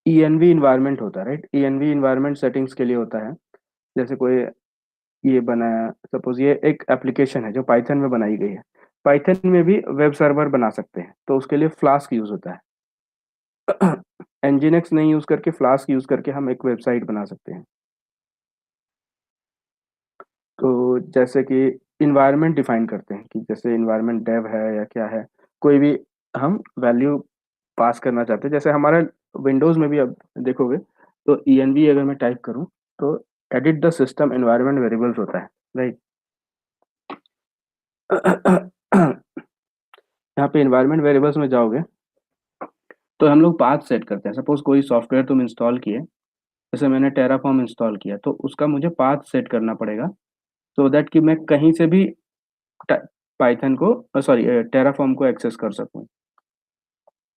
ईएनवी इन्वायरमेंट होता है, राइट। ईएनवी इन्वायरमेंट सेटिंग्स के लिए होता है। जैसे कोई ये बनाया, सपोज ये एक एप्लीकेशन है जो पाइथन में बनाई गई है, पाइथन में भी वेब सर्वर बना सकते हैं, तो उसके लिए फ्लास्क यूज होता है। nginx नहीं यूज करके फ्लास्क यूज करके हम एक वेबसाइट बना सकते हैं। तो जैसे कि इन्वायरमेंट डिफाइन करते हैं कि जैसे इन्वायरमेंट डेव है या क्या है, कोई भी हम वैल्यू पास करना चाहते हैं। जैसे हमारा विंडोज में भी अब देखोगे तो env अगर मैं टाइप करूं तो edit the system environment variables होता है, राइट। यहाँ पे एनवायरनमेंट वेरिएबल्स में जाओगे तो हम लोग पाथ सेट करते हैं। सपोज कोई सॉफ्टवेयर तुम इंस्टॉल किए, जैसे मैंने टेराफॉर्म इंस्टॉल किया, तो उसका मुझे पाथ सेट करना पड़ेगा सो दैट कि मैं कहीं से भी पाइथन को, सॉरी, टेराफॉर्म को एक्सेस कर सकूं।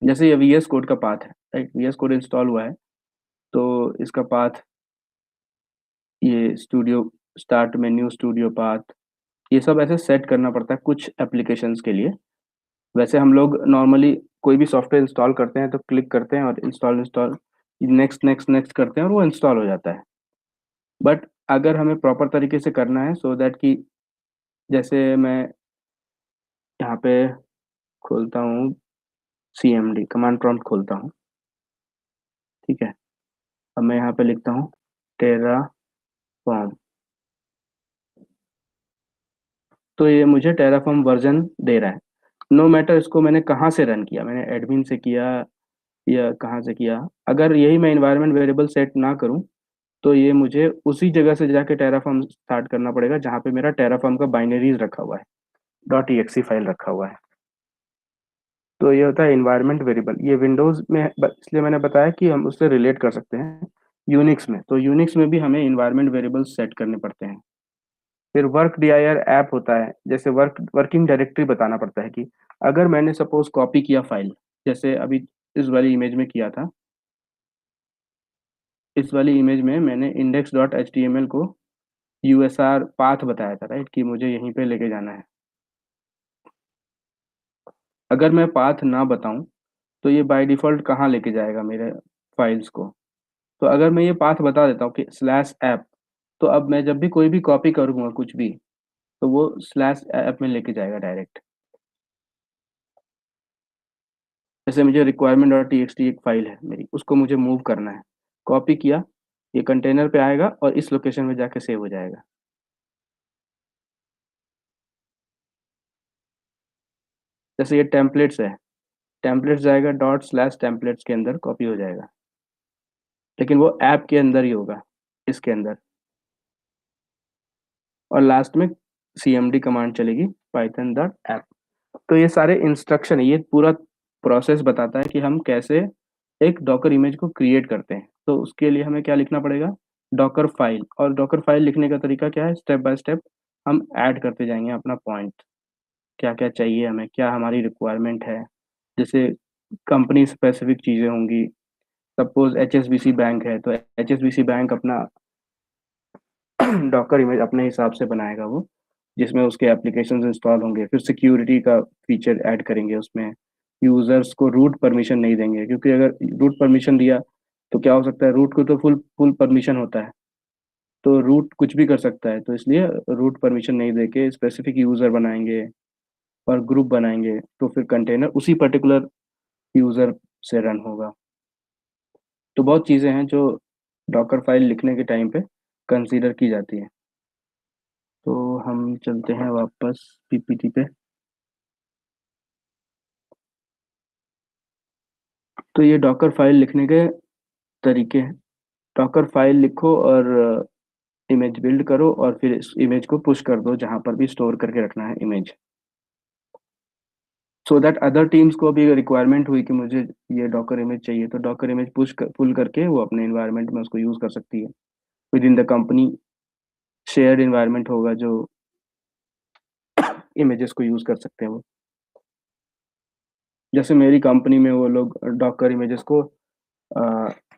जैसे ये वीएस कोड का पाथ है, राइट। वीएस कोड इंस्टॉल हुआ है, तो इसका पाथ ये studio start menu, studio path, ये सब ऐसे सेट करना पड़ता है कुछ एप्लीकेशंस के लिए। वैसे हम लोग नॉर्मली कोई भी सॉफ्टवेयर इंस्टॉल करते हैं तो क्लिक करते हैं और install install next next next करते हैं और वो इंस्टॉल हो जाता है। बट अगर हमें प्रॉपर तरीके से करना है सो दैट कि, जैसे मैं यहाँ पे खोलता हूँ, सीएमडी कमांड प्रॉम्प्ट खोलता हूँ, ठीक है। अब मैं यहाँ पे लिखता हूँ टेराफॉर्म, तो ये मुझे टेराफॉर्म वर्जन दे रहा है। नो मैटर इसको मैंने कहाँ से रन किया, मैंने एडमिन से किया या कहाँ से किया, अगर यही मैं इन्वायरमेंट वेरिएबल सेट ना करूँ तो ये मुझे उसी जगह से जाके टेराफॉर्म स्टार्ट करना पड़ेगा जहाँ पे मेरा टेराफॉर्म का बाइनरीज रखा हुआ है, .exe फाइल रखा हुआ है। तो ये होता है इन्वायरमेंट वेरिएबल। ये विंडोज में इसलिए मैंने बताया कि हम उससे रिलेट कर सकते हैं यूनिक्स में। तो यूनिक्स में भी हमें इन्वायरमेंट वेरिएबल सेट करने पड़ते हैं। फिर वर्क dir ऐप होता है, जैसे वर्किंग डायरेक्टरी बताना पड़ता है कि अगर मैंने सपोज कॉपी किया फाइल, जैसे अभी इस वाली इमेज में किया था, इस वाली इमेज में मैंने index.html को यूएसआर पाथ बताया था, राइट, कि मुझे यहीं पे लेके जाना है। अगर मैं पाथ ना बताऊं तो ये बाय डिफॉल्ट कहाँ लेके जाएगा मेरे फाइल्स को। तो अगर मैं ये पाथ बता देता हूँ कि स्लैश ऐप, तो अब मैं जब भी कोई भी कॉपी करूंगा कुछ भी, तो वो स्लैश ऐप में लेके जाएगा डायरेक्ट। जैसे मुझे requirement dot T x T एक फाइल है मेरी, उसको मुझे मूव करना है, कॉपी किया, ये कंटेनर पे आएगा और इस लोकेशन में जाके सेव हो जाएगा। जैसे ये टेम्पलेट्स है, टेम्पलेट्स जाएगा डॉट स्लैश टेम्पलेट्स के अंदर कॉपी हो जाएगा, लेकिन वो ऐप के अंदर ही होगा, इसके अंदर। और लास्ट में cmd कमांड चलेगी, पाइथन डॉट ऐप। तो ये सारे इंस्ट्रक्शन है, ये पूरा प्रोसेस बताता है कि हम कैसे एक डॉकर इमेज को क्रिएट करते हैं। तो उसके लिए हमें क्या लिखना पड़ेगा, डॉकर फाइल। और डॉकर फाइल लिखने का तरीका क्या है, स्टेप बाय स्टेप हम ऐड करते जाएंगे अपना पॉइंट, क्या क्या चाहिए हमें, क्या हमारी रिक्वायरमेंट है। जैसे कंपनी स्पेसिफिक चीज़ें होंगी, सपोज HSBC बैंक है, तो HSBC बैंक अपना डॉकर इमेज अपने हिसाब से बनाएगा वो, जिसमें उसके एप्लीकेशंस इंस्टॉल होंगे। फिर सिक्योरिटी का फीचर ऐड करेंगे उसमें, यूजर्स को रूट परमिशन नहीं देंगे, क्योंकि अगर रूट परमिशन दिया तो क्या हो सकता है, रूट को तो फुल फुल परमिशन होता है, तो रूट कुछ भी कर सकता है, तो इसलिए रूट परमिशन नहीं देके स्पेसिफिक यूजर बनाएंगे और ग्रुप बनाएंगे, तो फिर कंटेनर उसी पर्टिकुलर यूजर से रन होगा। तो बहुत चीज़ें हैं जो डॉकर फाइल लिखने के टाइम पे कंसीडर की जाती है। तो हम चलते हैं वापस पीपीटी पे। तो ये डॉकर फाइल लिखने के तरीके हैं। डॉकर फाइल लिखो और इमेज बिल्ड करो, और फिर इस इमेज को पुश कर दो जहां पर भी स्टोर करके रखना है image, so that other teams को भी रिक्वायरमेंट हुई कि मुझे ये डॉकर इमेज चाहिए, तो डॉकर इमेज पुल करके वो अपने इन्वायरमेंट में उसको यूज कर सकती है। With in the company shared environment होगा जो इमेजेस को यूज कर सकते हैं वो। जैसे मेरी कंपनी में वो लोग डॉकर इमेजेस को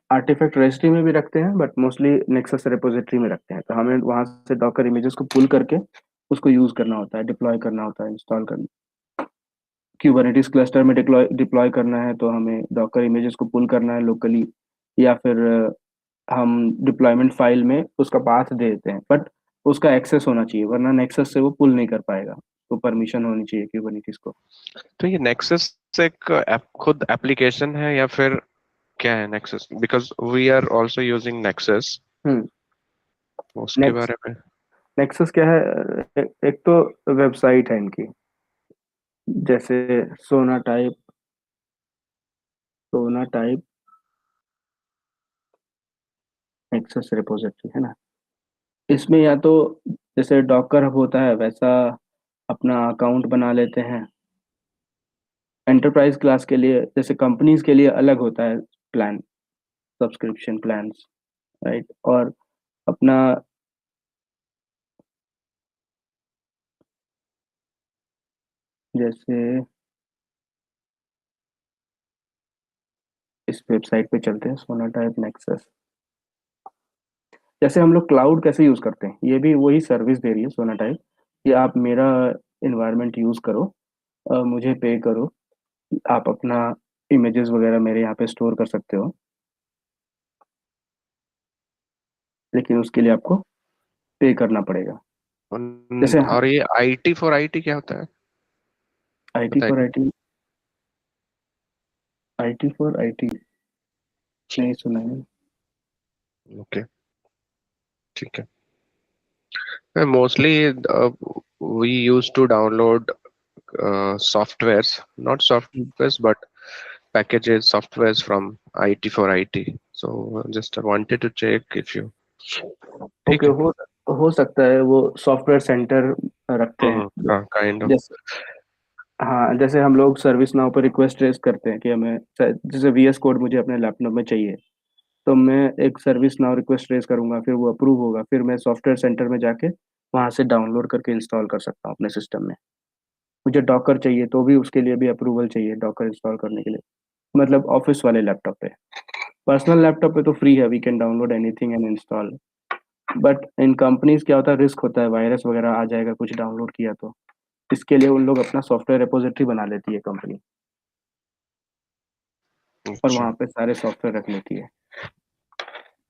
आर्टिफैक्ट रेजिस्ट्री में भी रखते हैं, बट मोस्टली नेक्सस रिपोजिटरी में रखते हैं। तो हमें वहां से डॉकर इमेजेस को पुल करके उसको यूज करना होता है, डिप्लॉय करना होता है, इंस्टॉल करना। क्यूबरनेटिस क्लस्टर में डिप्लॉय करना है तो हमें डॉकर इमेजेस को पुल करना है लोकली, या फिर हम डिप्लॉयमेंट फाइल में उसका पाथ दे देते हैं, बट उसका एक्सेस होना चाहिए, वरना नेक्सस से वो पुल नहीं कर पाएगा। तो परमिशन होनी चाहिए क्यूबरनेटिस को। तो ये नेक्सस एक खुद एप्लीकेशन है या फिर क्या है Nexus? Because we are also using Nexus, hmm. उसके बारे में। नेक्सस क्या है, एक तो वेबसाइट है इनकी, जैसे सोना टाइप, सोना टाइप नेक्सस रिपोजिटरी है ना। इसमें या तो जैसे डॉकर हब होता है वैसा अपना अकाउंट बना लेते हैं। एंटरप्राइज क्लास के लिए, जैसे कंपनीज के लिए अलग होता है प्लान, सब्सक्रिप्शन प्लान्स, राइट। और अपना जैसे इस वेबसाइट पे चलते हैं, सोना टाइप नेक्सस। जैसे हम लोग क्लाउड कैसे यूज करते हैं, ये भी वही सर्विस दे रही है सोना टाइप, कि आप मेरा इन्वायरमेंट यूज करो, मुझे पे करो, आप अपना इमेजेस वगैरह मेरे यहाँ पे स्टोर कर सकते हो, लेकिन उसके लिए आपको पे करना पड़ेगा। जैसे और ये आईटी फॉर आईटी क्या होता है, आईटी फॉर बताइए। आईटी, आईटी फॉर आईटी नहीं सुना है। ओके, ठीक है। Mostly we used to download softwares, not softwares but packages, softwares from IT for IT. So just I wanted to check if you, ठीक ओके, है। हो सकता है वो सॉफ्टवेयर सेंटर रखते हैं। हाँ, काइंड ऑफ। जैसे हाँ, जैसे हम लोग सर्विस नाउ पर रिक्वेस्ट रेज करते हैं कि हमें जैसे VS कोड मुझे अपने लैपटॉप में चाहिए, तो मैं एक सर्विस नाउ रिक्वेस्ट रेज करूंगा, फिर वो अप्रूव होगा, फिर मैं सॉफ्टवेयर सेंटर में जाके वहां से डाउनलोड करके इंस्टॉल कर सकता हूँ अपने सिस्टम में। मुझे डॉकर चाहिए तो भी उसके लिए भी अप्रूवल चाहिए डॉकर इंस्टॉल करने के लिए, मतलब ऑफिस वाले लैपटॉप पे। पर्सनल लैपटॉप पे तो फ्री है, we can download anything and install. But in companies क्या होता है, रिस्क होता है, वायरस वगैरह आ जाएगा कुछ डाउनलोड किया तो। इसके लिए उन लोग अपना सॉफ्टवेयर रिपोजिटरी बना लेती है कंपनी, और अच्छा। वहाँ पे सारे सॉफ्टवेयर रख लेती है।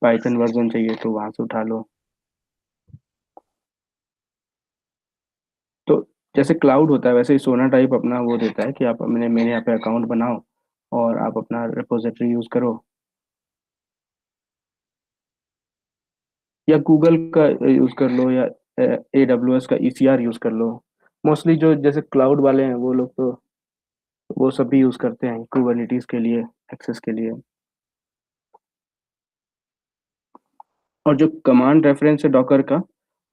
पाइथन वर्जन चाहिए तो वहाँ से उठा लो। तो जैसे क्लाउड होता है वैसे ही सोना टाइप अपना वो देता है कि आप मेरे यहाँ पे अकाउंट बनाओ और आप अपना रिपोजिटरी यूज करो, या गूगल का यूज कर लो, या AWS का ECR यूज कर लो। मोस्टली जो जैसे क्लाउड वाले हैं वो लोग तो वो सब भी यूज करते हैं कुबरनिटीज के लिए, एक्सेस के लिए। और जो कमांड रेफरेंस है डॉकर का,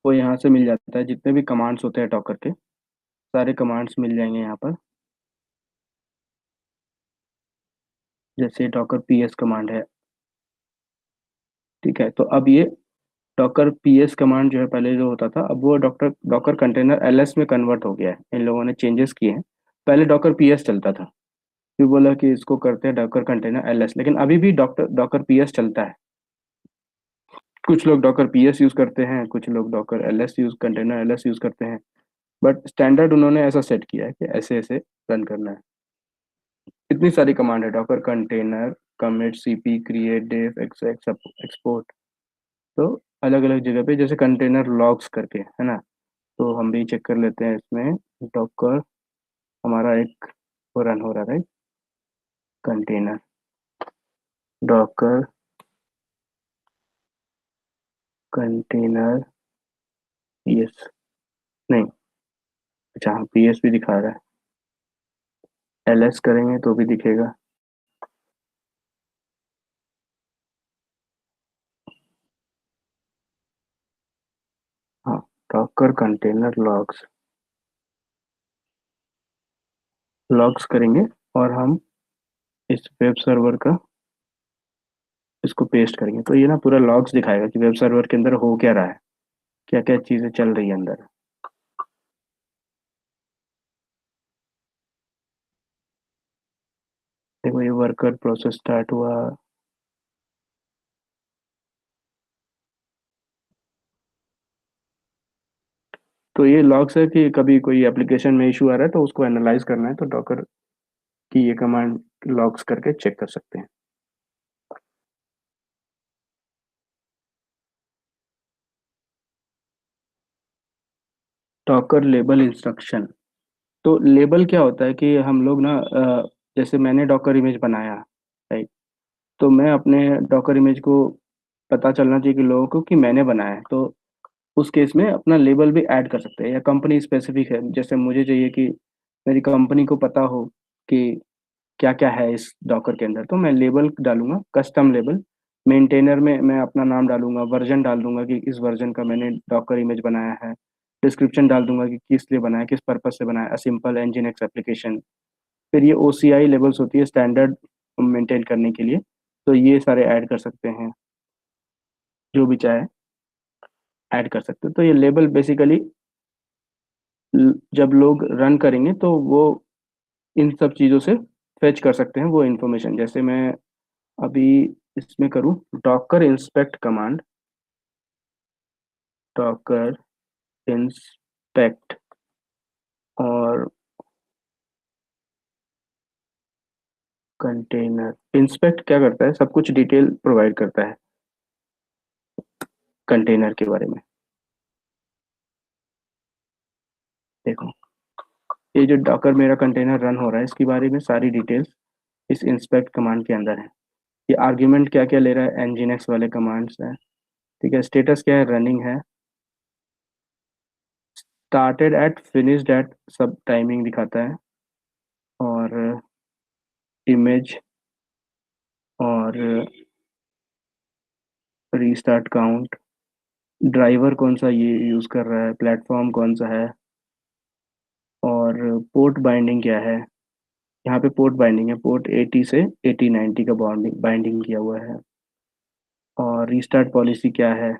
वो यहाँ से मिल जाता है, जितने भी कमांड्स होते हैं डॉकर के सारे कमांड्स मिल जाएंगे यहाँ पर। जैसे डॉकर PS कमांड है, ठीक है, तो अब ये डॉकर PS कमांड जो है पहले जो होता था, अब वो डॉक्टर डॉकर कंटेनर LS में कन्वर्ट हो गया है, इन लोगों ने चेंजेस किए हैं। पहले डॉकर PS चलता था, फिर बोला कि इसको करते हैं डॉकर कंटेनर LS, लेकिन अभी भी डॉक्टर डॉकर PS चलता है। कुछ लोग डॉकर PS यूज करते हैं, कुछ लोग Docker LS use container LS use करते हैं। बट स्टैंडर्ड उन्होंने ऐसा सेट किया है कि ऐसे ऐसे रन करना है। इतनी सारी कमांड है, Docker container, commit, CP, create, diff, exec, export. तो अलग अलग जगह पे जैसे कंटेनर लॉग्स करके है ना, तो हम भी चेक कर लेते हैं इसमें। डॉकर हमारा एक वो रन हो रहा है, कंटेनर डॉकर कंटेनर PS, नहीं, अच्छा हाँ PS भी दिखा रहा है, LS करेंगे तो भी दिखेगा। हाँ, डॉकर कंटेनर लॉग्स, लॉग्स करेंगे और हम इस वेब सर्वर का इसको पेस्ट करेंगे तो ये ना पूरा लॉग्स दिखाएगा कि वेब सर्वर के अंदर हो क्या रहा है, क्या क्या चीजें चल रही है अंदर। देखो ये वर्कर प्रोसेस स्टार्ट हुआ। तो ये लॉग्स है कि कभी कोई एप्लीकेशन में इशू आ रहा है तो उसको एनालाइज करना है तो डॉकर की ये कमांड लॉग्स करके चेक कर सकते हैं। डॉकर लेबल इंस्ट्रक्शन, तो लेबल क्या होता है कि हम लोग ना जैसे मैंने डॉकर इमेज बनाया, राइट, तो मैं अपने डॉकर इमेज को पता चलना चाहिए कि लोगों को कि मैंने बनाया है, तो उस केस में अपना लेबल भी ऐड कर सकते हैं। या कंपनी स्पेसिफिक है, जैसे मुझे चाहिए कि मेरी कंपनी को पता हो कि क्या क्या है इस डॉकर के अंदर, तो मैं लेबल डालूंगा, कस्टम लेबल। मेंटेनर में मैं अपना नाम डालूंगा, वर्जन डाल दूंगा कि इस वर्जन का मैंने डॉकर इमेज बनाया है, डिस्क्रिप्शन डाल दूंगा कि किस लिए बनाया, किस पर्पज से बनाया, सिंपल nginx एप्लीकेशन। फिर ये OCI लेबल्स होती है स्टैंडर्ड मेंटेन करने के लिए, तो ये सारे ऐड कर सकते हैं, जो भी चाहे ऐड कर सकते हैं। तो ये लेबल बेसिकली जब लोग रन करेंगे तो वो इन सब चीज़ों से फेच कर सकते हैं वो इन्फॉर्मेशन। जैसे मैं अभी इसमें करूँ Docker inspect command, Docker inspect, और कंटेनर इंस्पेक्ट क्या करता है, सब कुछ डिटेल प्रोवाइड करता है कंटेनर के बारे में। देखो ये जो डॉकर मेरा कंटेनर रन हो रहा है इसके बारे में सारी डिटेल्स इस इंस्पेक्ट कमांड के अंदर है। ये आर्ग्यूमेंट क्या क्या ले रहा है, nginx वाले कमांड्स हैं, ठीक है। स्टेटस क्या है, रनिंग है। स्टार्टेड एट, फिनिश्ड एट, सब टाइमिंग दिखाता है। और इमेज और रीस्टार्ट काउंट, ड्राइवर कौन सा ये यूज़ कर रहा है, प्लेटफॉर्म कौन सा है, और पोर्ट बाइंडिंग क्या है। यहाँ पे पोर्ट बाइंडिंग है, पोर्ट 80 से 8090 का बाइंडिंग बाइंडिंग किया हुआ है। और रीस्टार्ट पॉलिसी क्या है,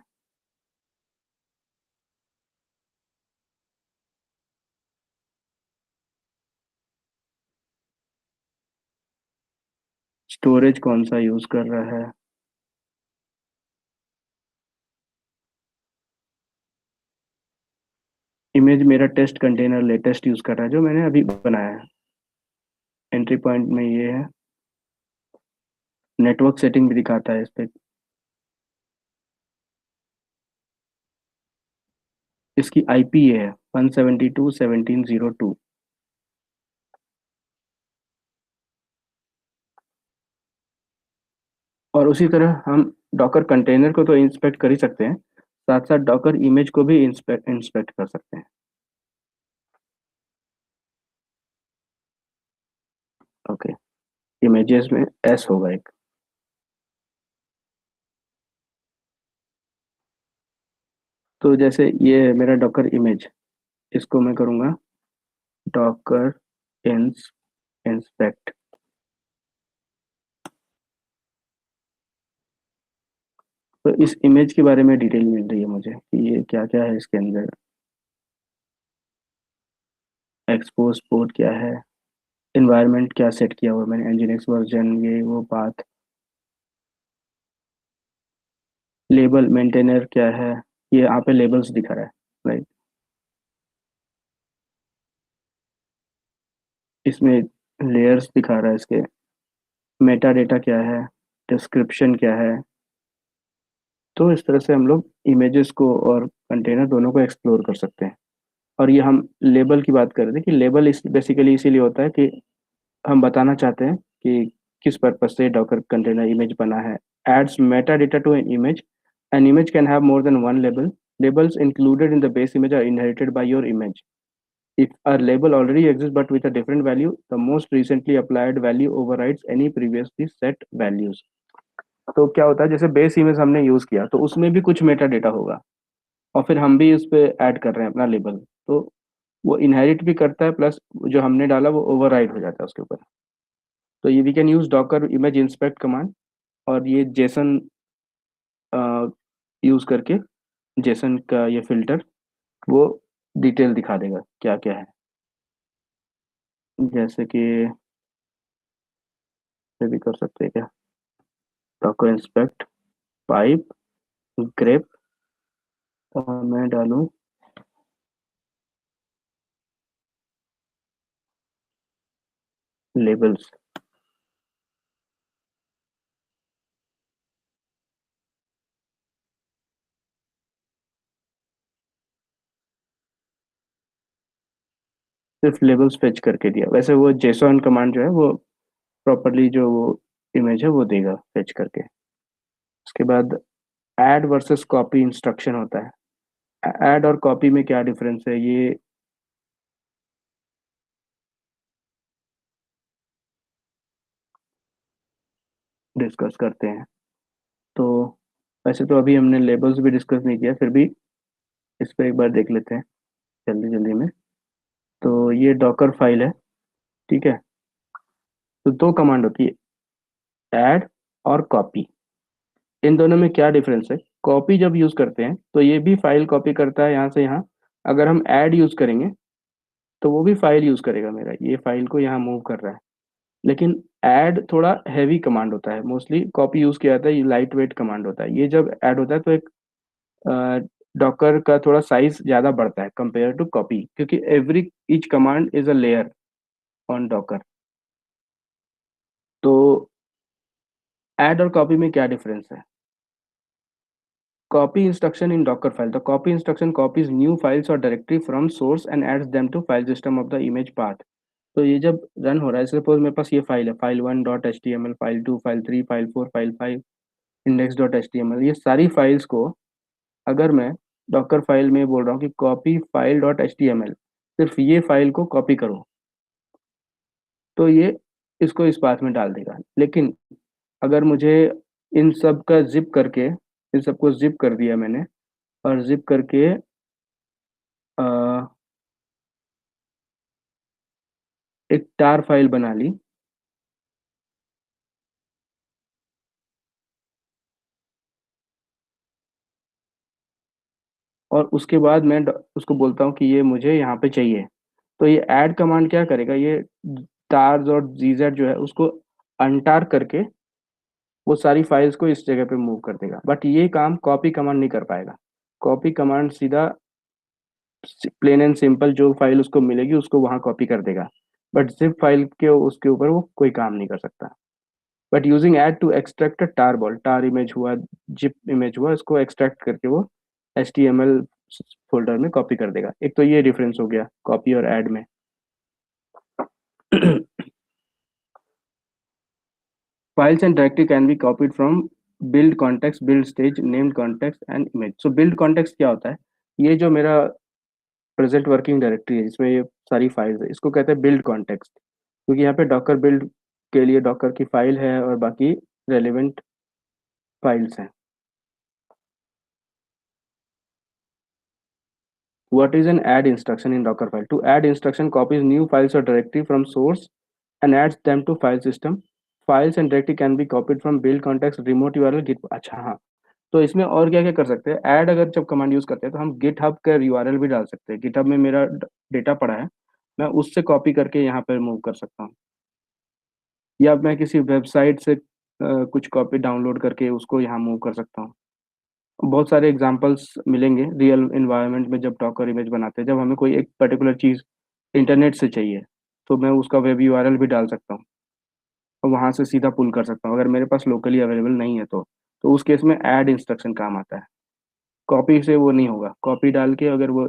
स्टोरेज कौन सा यूज कर रहा है, इमेज मेरा टेस्ट कंटेनर लेटेस्ट यूज कर रहा है जो मैंने अभी बनाया है। एंट्री पॉइंट में ये है, नेटवर्क सेटिंग भी दिखाता है इस पे। इसकी आईपी ये है 172.17.02। और उसी तरह हम डॉकर कंटेनर को तो इंस्पेक्ट कर ही सकते हैं, साथ साथ डॉकर इमेज को भी इंस्पेक्ट कर सकते हैं। ओके, इमेजेस में एस होगा एक। तो जैसे ये है मेरा डॉकर इमेज, इसको मैं करूँगा डॉकर इंस्पेक्ट। तो इस इमेज के बारे में डिटेल मिल रही है मुझे कि ये क्या क्या है इसके अंदर। एक्सपोज पोर्ट क्या है, इन्वायरमेंट क्या सेट किया हुआ मैंने, एनजीएनएक्स वर्जन, ये वो पाथ, लेबल मेंटेनर क्या है, ये यहाँ पे लेबल्स दिखा रहा है, राइट। इसमें लेयर्स दिखा रहा है इसके, मेटा डेटा क्या है, डिस्क्रिप्शन क्या है। तो इस तरह से हम लोग इमेजेस को और कंटेनर दोनों को एक्सप्लोर कर सकते हैं। और ये हम लेबल की बात कर रहे थे कि लेबल इस बेसिकली इसीलिए होता है कि हम बताना चाहते हैं कि किस पर्पज से डॉकर कंटेनर इमेज बना है। Adds meta data to an image can have more than one label. Labels included in the base image are inherited by your image. If a label already exists but with a different value, the most recently applied value overrides any previously set values. तो क्या होता है, जैसे base image हमने use किया तो उसमें भी कुछ मेटा डेटा होगा और फिर हम भी उस पर ऐड कर रहे हैं अपना लेबल, तो वो इनहेरिट भी करता है, प्लस जो हमने डाला वो ओवरराइड हो जाता है उसके ऊपर। तो ये we can use Docker image inspect command, और ये जेसन यूज करके, जेसन का ये फिल्टर वो डिटेल दिखा देगा क्या क्या है। जैसे कि ये भी कर सकते हैं क्या, डॉकर इंस्पेक्ट पाइप ग्रेप, और मैं डालूं लेबल्स। सिर्फ लेबल्स फेच करके दिया, वैसे वो जेसॉन कमांड जो है वो प्रॉपरली जो वो इमेज है वो देगा फेच करके। उसके बाद ऐड वर्सेस कॉपी इंस्ट्रक्शन होता है। ऐड और कॉपी में क्या डिफरेंस है ये डिस्कस करते हैं। तो वैसे तो अभी हमने लेबल्स भी डिस्कस नहीं किया, फिर भी इस पर एक बार देख लेते हैं जल्दी जल्दी में। तो ये डॉकर फाइल है, ठीक है। तो दो कमांड होती है, ऐड और कॉपी। इन दोनों में क्या डिफरेंस है, कॉपी जब यूज करते हैं तो ये भी फाइल कॉपी करता है यहाँ से यहाँ। अगर हम ऐड यूज करेंगे तो वो भी फाइल यूज करेगा, मेरा ये फाइल को यहाँ मूव कर रहा है। लेकिन ऐड थोड़ा हैवी कमांड होता है, मोस्टली कॉपी यूज किया जाता है, ये लाइट वेट कमांड होता है। ये जब ऐड होता है तो एक डॉकर का थोड़ा साइज ज्यादा बढ़ता है कंपेयर टू कॉपी, क्योंकि every each command is a layer on Docker. तो ऐड और कॉपी में क्या डिफरेंस है, copy instruction in docker file, the copy instruction copies new files or directory from source and adds them to file system of the image path। तो ये जब run हो रहा है, सपोज मेरे पास ये फाइल है, file 1 dot H T M L, file 2, file 3, file 4, file 5, index dot H T M L, ये सारी फाइल्स को अगर मैं डॉकर फाइल में बोल रहा हूँ कि copy file dot H T M L, सिर्फ ये फाइल को कॉपी करो, तो ये इसको इस पाथ में डाल देगा। लेकिन अगर मुझे इन सब का जिप करके, इन सबको जिप कर दिया मैंने, और जिप करके अ, एक टार फाइल बना ली, और उसके बाद मैं उसको बोलता हूँ कि ये मुझे यहाँ पे चाहिए। तो ये ऐड कमांड क्या करेगा, ये टार्स और जीजेड जो है उसको अनटार करके वो सारी फाइल्स को इस जगह पे मूव कर देगा। बट ये काम कॉपी कमांड नहीं कर पाएगा। कॉपी कमांड सीधा प्लेन एंड सिंपल जो फाइल उसको मिलेगी उसको वहां कॉपी कर देगा, बट जिप फाइल के उसके ऊपर वो कोई काम नहीं कर सकता। But using add to extract tarball, tar image हुआ, जिप इमेज हुआ, इसको एक्सट्रैक्ट करके वो HTML फोल्डर में कॉपी कर देगा। एक तो ये डिफरेंस हो गया कॉपी और ऐड में। Files and directory can be copied from build context, build stage, named context and image. So build context क्या होता है? ये जो मेरा प्रेजेंट वर्किंग डायरेक्टरी है इसमें ये सारी फाइल्स है, इसको कहते हैं बिल्ड कॉन्टेक्स्ट, क्योंकि यहाँ पे डॉकर बिल्ड के लिए डॉकर की फाइल है और बाकी रेलिवेंट फाइल्स हैं। What is an add instruction in Docker file? To add instruction copies new files or directory from source and adds them to file system. Files and directory can be copied from build context, remote URL, git। अच्छा हाँ, तो इसमें और क्या क्या कर सकते हैं? ऐड अगर जब कमांड यूज करते हैं तो हम गिटहब का यूआरएल भी डाल सकते हैं। गिटहब में मेरा डेटा पड़ा है, मैं उससे कॉपी करके यहाँ पर मूव कर सकता हूँ, या मैं किसी वेबसाइट से कुछ कॉपी डाउनलोड करके उसको यहाँ मूव कर सकता हूँ। बहुत सारे एग्जांपल्स मिलेंगे रियल इन्वायरमेंट में जब डॉकर इमेज बनाते हैं। जब हमें कोई एक पर्टिकुलर चीज़ इंटरनेट से चाहिए तो मैं उसका वेब यूआरएल भी डाल सकता हूँ और वहाँ से सीधा पुल कर सकता हूँ, अगर मेरे पास लोकली अवेलेबल नहीं है तो उस केस में ऐड इंस्ट्रक्शन काम आता है। कॉपी से वो नहीं होगा, कॉपी डाल के अगर वो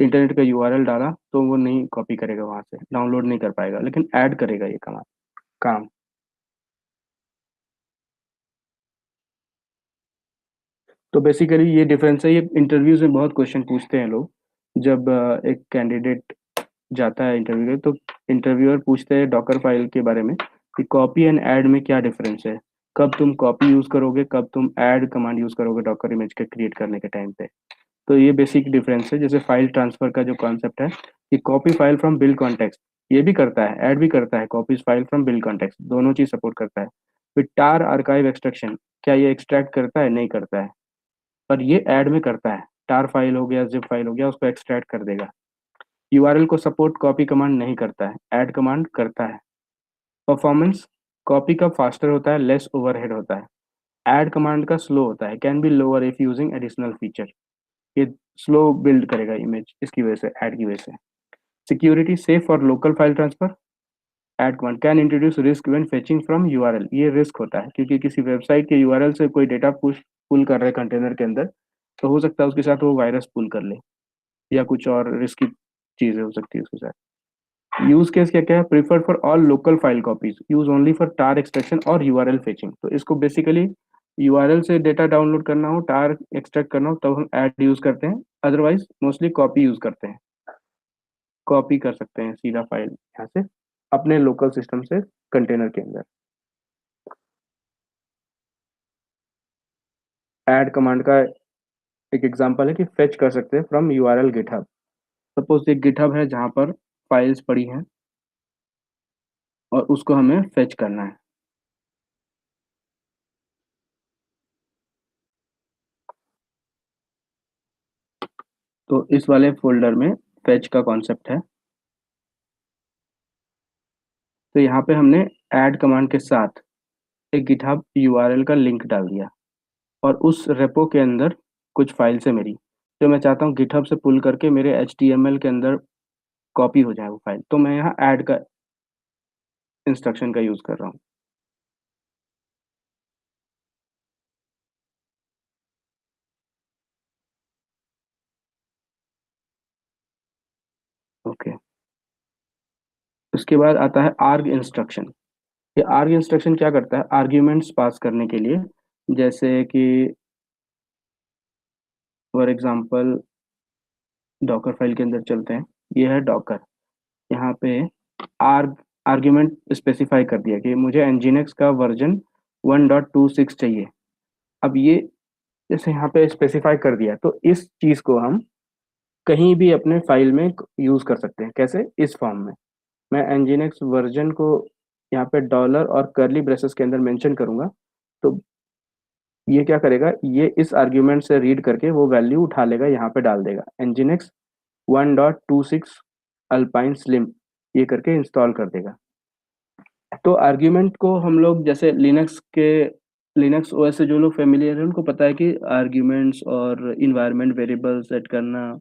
इंटरनेट का यूआरएल डाला तो वो नहीं कॉपी करेगा, वहां से डाउनलोड नहीं कर पाएगा, लेकिन ऐड करेगा ये काम। तो बेसिकली ये डिफरेंस है। ये इंटरव्यूज में बहुत क्वेश्चन पूछते हैं लोग। जब एक कैंडिडेट जाता है इंटरव्यू के, तो इंटरव्यूअर पूछते हैं डॉकर फाइल के बारे में कि कॉपी एंड ऐड में क्या डिफरेंस है, कब तुम कॉपी यूज करोगे, कब तुम ऐड कमांड यूज करोगे डॉकर इमेज के क्रिएट करने के टाइम पे। तो ये बेसिक डिफरेंस है। जैसे फाइल ट्रांसफर का जो कॉन्सेप्ट है कि copy file from build context, ये भी करता है, ऐड भी करता है, copies file from build context दोनों चीज सपोर्ट करता है। फिर टार आर्काइव एक्सट्रैक्शन, क्या ये एक्सट्रैक्ट करता है? नहीं करता है, पर ये ऐड में करता है। टार फाइल हो गया, जिप फाइल हो गया, उसको एक्सट्रैक्ट कर देगा। यूआरएल को सपोर्ट कॉपी कमांड नहीं करता है, ऐड कमांड करता है। परफॉर्मेंस, कॉपी का फास्टर होता है, लेस ओवरहेड होता है। ऐड कमांड का स्लो होता है, can be lower if using additional feature. ये स्लो बिल्ड करेगा इमेज इसकी वजह से, ऐड की वजह से। सिक्योरिटी, सेफ और local file transfer. Add command can introduce risk when fetching from URL. ये रिस्क होता है क्योंकि किसी वेबसाइट के यूआरएल से कोई डेटा पुल कर रहे हैं कंटेनर के अंदर, तो हो सकता है उसके साथ वो वायरस पुल कर ले या कुछ और रिस्की चीजें हो सकती है उसके साथ। यूज केस क्या क्या है? Preferred for all local file copies, use only for tar extraction और यूआरएल फेचिंग। तो इसको बेसिकली यूआरएल से डेटा डाउनलोड करना हो, टार एक्सट्रैक्ट करना हो, तब हम ऐड यूज करते हैं, अदरवाइज मोस्टली कॉपी यूज करते हैं। कॉपी कर सकते हैं सीधा फाइल यहाँ से अपने लोकल सिस्टम से कंटेनर के अंदर। ऐड कमांड का एक एग्जांपल है कि फेच कर सकते हैं फ्रॉम यूआरएल गिटहब। सपोज एक गिटहब है जहाँ पर फाइल्स पड़ी हैं और उसको हमें फेच करना है। तो इस वाले फोल्डर में फेच का कॉन्सेप्ट है। तो यहाँ पे हमने ऐड कमांड के साथ एक गिटहब यूआरएल का लिंक डाल दिया और उस रेपो के अंदर कुछ फाइल्स है मेरी, जो मैं चाहता हूँ गिटहब से पुल करके मेरे HTML के अंदर कॉपी हो जाए वो फाइल। तो मैं यहाँ ऐड का इंस्ट्रक्शन का यूज कर रहा हूँ। ओके, उसके बाद आता है आर्ग इंस्ट्रक्शन। ये आर्ग इंस्ट्रक्शन क्या करता है? आर्ग्यूमेंट्स पास करने के लिए, जैसे कि फॉर एग्जांपल डॉकर फाइल के अंदर चलते हैं। ये है डॉकर, यहाँ पे आर्ग आर्ग्यूमेंट स्पेसिफाई कर दिया कि मुझे nginx का वर्जन 1.26 चाहिए। अब ये जैसे यहाँ पे स्पेसिफाई कर दिया, तो इस चीज को हम कहीं भी अपने फाइल में यूज कर सकते हैं। कैसे? इस फॉर्म में मैं nginx वर्जन को यहाँ पे डॉलर और कर्ली ब्रेसेस के अंदर मेंशन करूंगा, तो ये क्या करेगा? ये इस आर्ग्यूमेंट से रीड करके वो वैल्यू उठा लेगा, यहाँ पे डाल देगा nginx 1.26 अल्पाइन स्लिम, ये करके इंस्टॉल कर देगा। तो आर्ग्यूमेंट को हम लोग जैसे लिनक्स के लिनक्स ओएस से जो लोग फेमिलियर हैं उनको पता है कि आर्ग्यूमेंट्स और इन्वायरमेंट वेरिएबल सेट करना,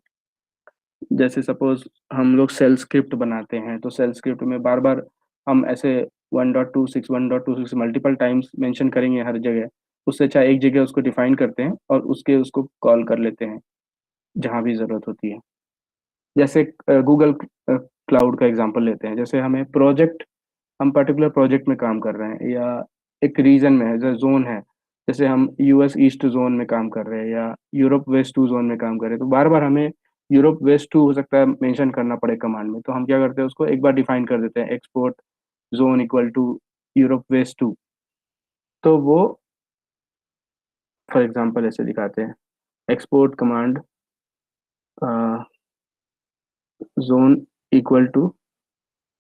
जैसे सपोज हम लोग सेल स्क्रिप्ट बनाते हैं तो सेल स्क्रिप्ट में बार बार हम ऐसे 1.26 मल्टीपल टाइम्स मेंशन करेंगे हर जगह, उससे चाहे एक जगह उसको डिफाइन करते हैं और उसको कॉल कर लेते हैं जहाँ भी ज़रूरत होती है। जैसे गूगल क्लाउड का एग्जांपल लेते हैं, जैसे हमें प्रोजेक्ट, हम पर्टिकुलर प्रोजेक्ट में काम कर रहे हैं या एक रीजन में है, जैसे जोन है, जैसे हम यूएस ईस्ट जोन में काम कर रहे हैं या यूरोप वेस्ट टू जोन में काम कर रहे हैं, तो बार बार हमें यूरोप वेस्ट टू हो सकता है मेंशन करना पड़े कमांड में, तो हम क्या करते हैं उसको एक बार डिफाइन कर देते हैं, export zone equal to Europe west two. तो वो फॉर एग्जांपल ऐसे दिखाते हैं, export command zone equal to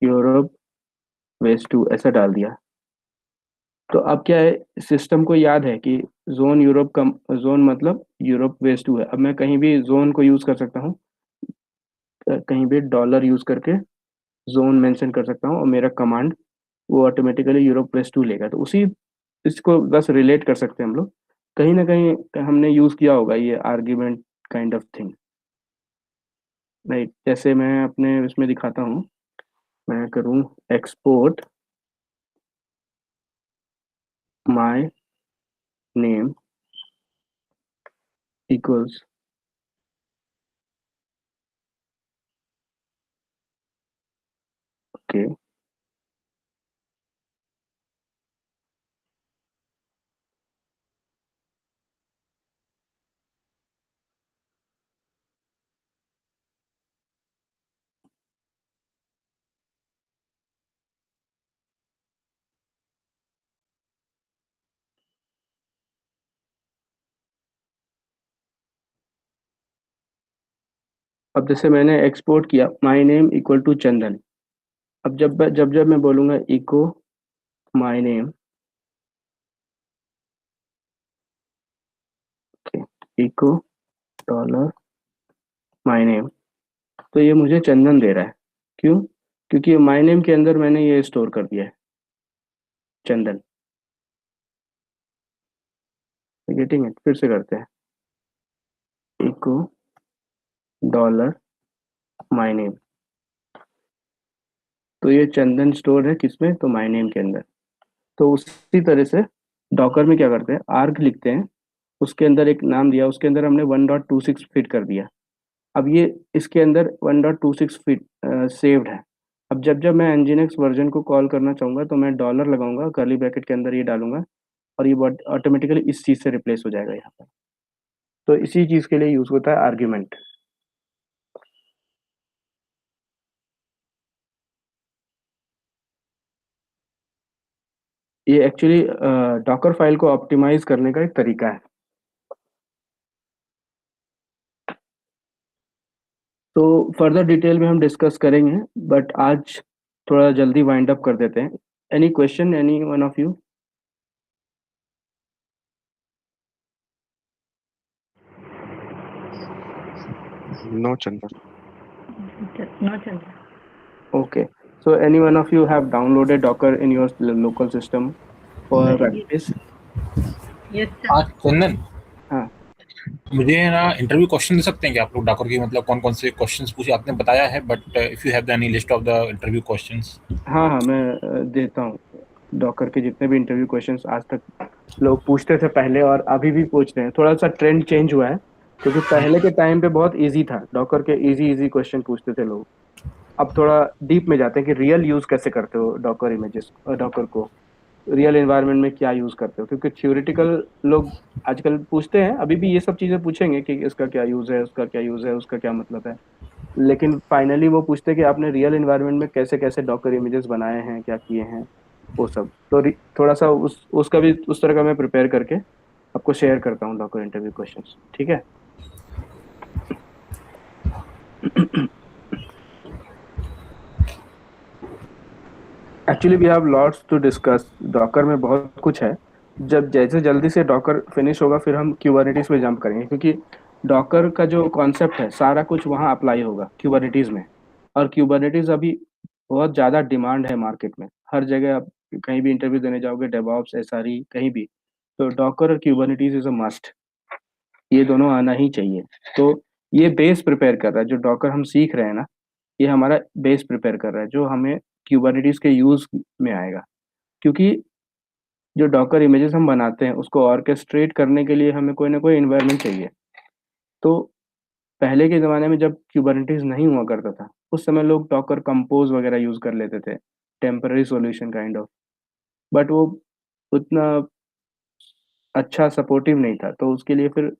Europe west two ऐसा डाल दिया। तो अब क्या है, सिस्टम को याद है कि जोन यूरोप का, जोन मतलब यूरोप वेस्ट टू है। अब मैं कहीं भी जोन को यूज कर सकता हूँ, कहीं भी डॉलर यूज करके जोन मेंशन कर सकता हूँ और मेरा कमांड वो ऑटोमेटिकली यूरोप वेस्ट टू लेगा। तो उसी इसको बस रिलेट कर सकते हैं हम लोग, कहीं ना कहीं हमने यूज किया होगा ये argument kind of thing, right. जैसे मैं अपने इसमें दिखाता हूँ, मैं करूँ export my name equals, okay, अब जैसे मैंने एक्सपोर्ट किया my name equal to Chandan. अब जब मैं बोलूंगा echo my name, echo dollar my name, तो ये मुझे चंदन दे रहा है। क्यों? क्योंकि माय नेम के अंदर मैंने ये स्टोर कर दिया है, चंदन। Getting it? फिर से करते हैं, इको डॉलर माय नेम, तो ये चंदन स्टोर है किसमें? तो माय नेम के अंदर। तो उसी तरह से डॉकर में क्या करते हैं, आर्ग लिखते हैं, उसके अंदर एक नाम दिया, उसके अंदर हमने 1.26 फिट कर दिया। अब ये इसके अंदर 1.26 फीट सेव्ड है। अब जब जब मैं nginx वर्जन को कॉल करना चाहूंगा तो मैं डॉलर लगाऊंगा, कर्ली ब्रैकेट के अंदर ये डालूंगा और ये ऑटोमेटिकली इस चीज से रिप्लेस हो जाएगा यहाँ पर। तो इसी चीज के लिए यूज होता है आर्ग्यूमेंट। ये एक्चुअली डॉकर फाइल को ऑप्टिमाइज करने का एक तरीका है। तो फर्दर डिटेल में हम डिस्कस करेंगे, बट आज थोड़ा जल्दी वाइंड अप कर देते हैं। Any question, any one of you? No, Chandan. No, Chandra. Okay. So any one of you have downloaded Docker in your local system for practice? Yes, हाँ sir. चंदन, हाँ मुझे ना इंटरव्यू क्वेश्चन दे सकते हैं क्या आप लोग डॉकर की, मतलब कौन कौन से क्वेश्चंस पूछे आपने बताया है, but if you have any list of the interview questions. हाँ हाँ, मैं देता हूँ। डॉकर के जितने भी इंटरव्यू क्वेश्चंस आज तक लोग पूछते थे पहले और अभी भी पूछ रहे हैं, थोड़ा सा ट्रेंड चेंज हुआ है, क्योंकि पहले के टाइम पे बहुत इजी था, डॉकर के इजी इजी क्वेश्चन पूछते थे लोग। अब थोड़ा डीप में जाते हैं कि रियल यूज कैसे करते हो डॉकर इमेजेस, डॉकर को रियल एनवायरनमेंट में क्या यूज करते हो, क्योंकि थ्योरेटिकल लोग आजकल पूछते हैं, अभी भी ये सब चीजें पूछेंगे कि इसका क्या यूज है, उसका क्या यूज है, उसका क्या मतलब है, लेकिन फाइनली वो पूछते हैं कि आपने रियल एनवायरनमेंट में कैसे कैसे डॉकर इमेजेस बनाए हैं, क्या किए हैं, वो सब। तो थोड़ा सा उसका भी उस तरह का मैं प्रिपेयर करके आपको शेयर करता हूँ डॉकर इंटरव्यू क्वेश्चंस, ठीक है? Actually we have lots to discuss, Docker में बहुत कुछ है। जब जैसे जल्दी से डॉकर फिनिश होगा फिर हम क्यूबरनेटीज पे जंप करेंगे, क्योंकि डॉकर का जो कॉन्सेप्ट है सारा कुछ वहाँ अप्लाई होगा क्यूबरनेटीज में। और क्यूबरनेटीज अभी बहुत ज़्यादा डिमांड है मार्केट में, हर जगह आप कहीं भी इंटरव्यू देने जाओगे, डेवऑप्स, एसआरई, कहीं भी तो डॉकर और क्यूबरनेटीज इज अ मस्ट, ये दोनों आना ही चाहिए। तो ये बेस प्रिपेयर कर रहा है, जो डॉकर हम सीख रहे हैं ना, ये हमारा बेस प्रिपेयर कर रहा है जो हमें क्यूबरनेटीज के यूज में आएगा। क्योंकि जो डॉकर इमेजेस हम बनाते हैं उसको ऑर्केस्ट्रेट करने के लिए हमें कोई ना कोई इन्वायरमेंट चाहिए। तो पहले के ज़माने में जब क्यूबरनेटीज नहीं हुआ करता था, उस समय लोग डॉकर कंपोज वगैरह यूज़ कर लेते थे, temporary solution kind of, but वो उतना अच्छा सपोर्टिव नहीं था। तो उसके लिए फिर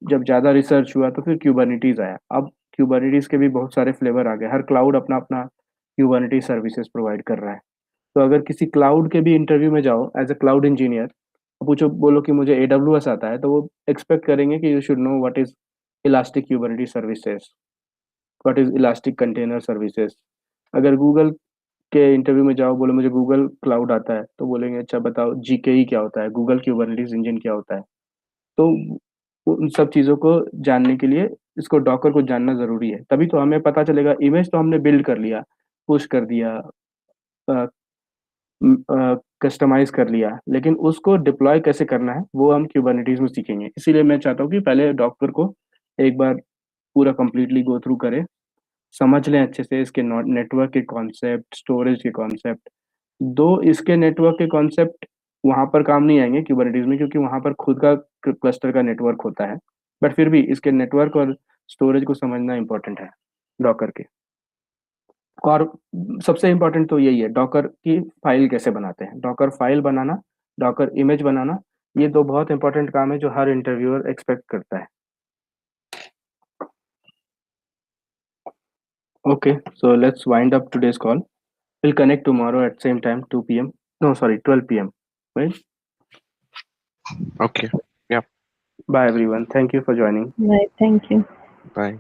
जब ज़्यादा रिसर्च हुआ तो फिर क्यूबरनेटीज आया। अब क्यूबरनेटीज के भी बहुत सारे फ्लेवर आ गए, हर क्लाउड अपना अपना क्यूबरनेटीज सर्विसेज प्रोवाइड कर रहा है। तो अगर किसी क्लाउड के भी इंटरव्यू में जाओ एज अ क्लाउड इंजीनियर, पूछो बोलो कि मुझे AWS आता है, तो वो एक्सपेक्ट करेंगे कि you should know what is elastic Kubernetes services, what is elastic container services. अगर गूगल के इंटरव्यू में जाओ, बोलो मुझे गूगल क्लाउड आता है, तो बोलेंगे अच्छा बताओ GKE क्या होता है, गूगल क्यूबरनेटीज इंजन क्या होता है। तो उन सब चीज़ों को जानने के लिए इसको डॉकर को जानना ज़रूरी है, तभी तो हमें पता चलेगा। इमेज तो हमने बिल्ड कर लिया, पुश कर दिया, कस्टमाइज कर लिया, लेकिन उसको डिप्लॉय कैसे करना है वो हम क्यूबरनेटीज में सीखेंगे। इसीलिए मैं चाहता हूँ कि पहले डॉकर को एक बार पूरा कंप्लीटली गो थ्रू करें, समझ लें अच्छे से इसके नेटवर्क के कॉन्सेप्ट, स्टोरेज के कॉन्सेप्ट। दो इसके नेटवर्क के कॉन्सेप्ट वहाँ पर काम नहीं आएंगे क्यूबरनेटीज में, क्योंकि वहाँ पर खुद का क्लस्टर का नेटवर्क होता है, बट फिर भी इसके नेटवर्क और स्टोरेज को समझना इंपॉर्टेंट है डॉकर के। और सबसे इम्पोर्टेंट तो यही है, डॉकर की फाइल कैसे बनाते हैं, डॉकर फाइल बनाना, डॉकर इमेज बनाना, ये दो बहुत इंपॉर्टेंट काम है जो हर इंटरव्यूअर एक्सपेक्ट करता है। Okay, so let's wind up today's call. We'll connect tomorrow at same time, 2 p.m. No, sorry, 12 p.m. Right? Okay. Yeah. Bye everyone. Thank you for joining. Right. Thank you. Bye.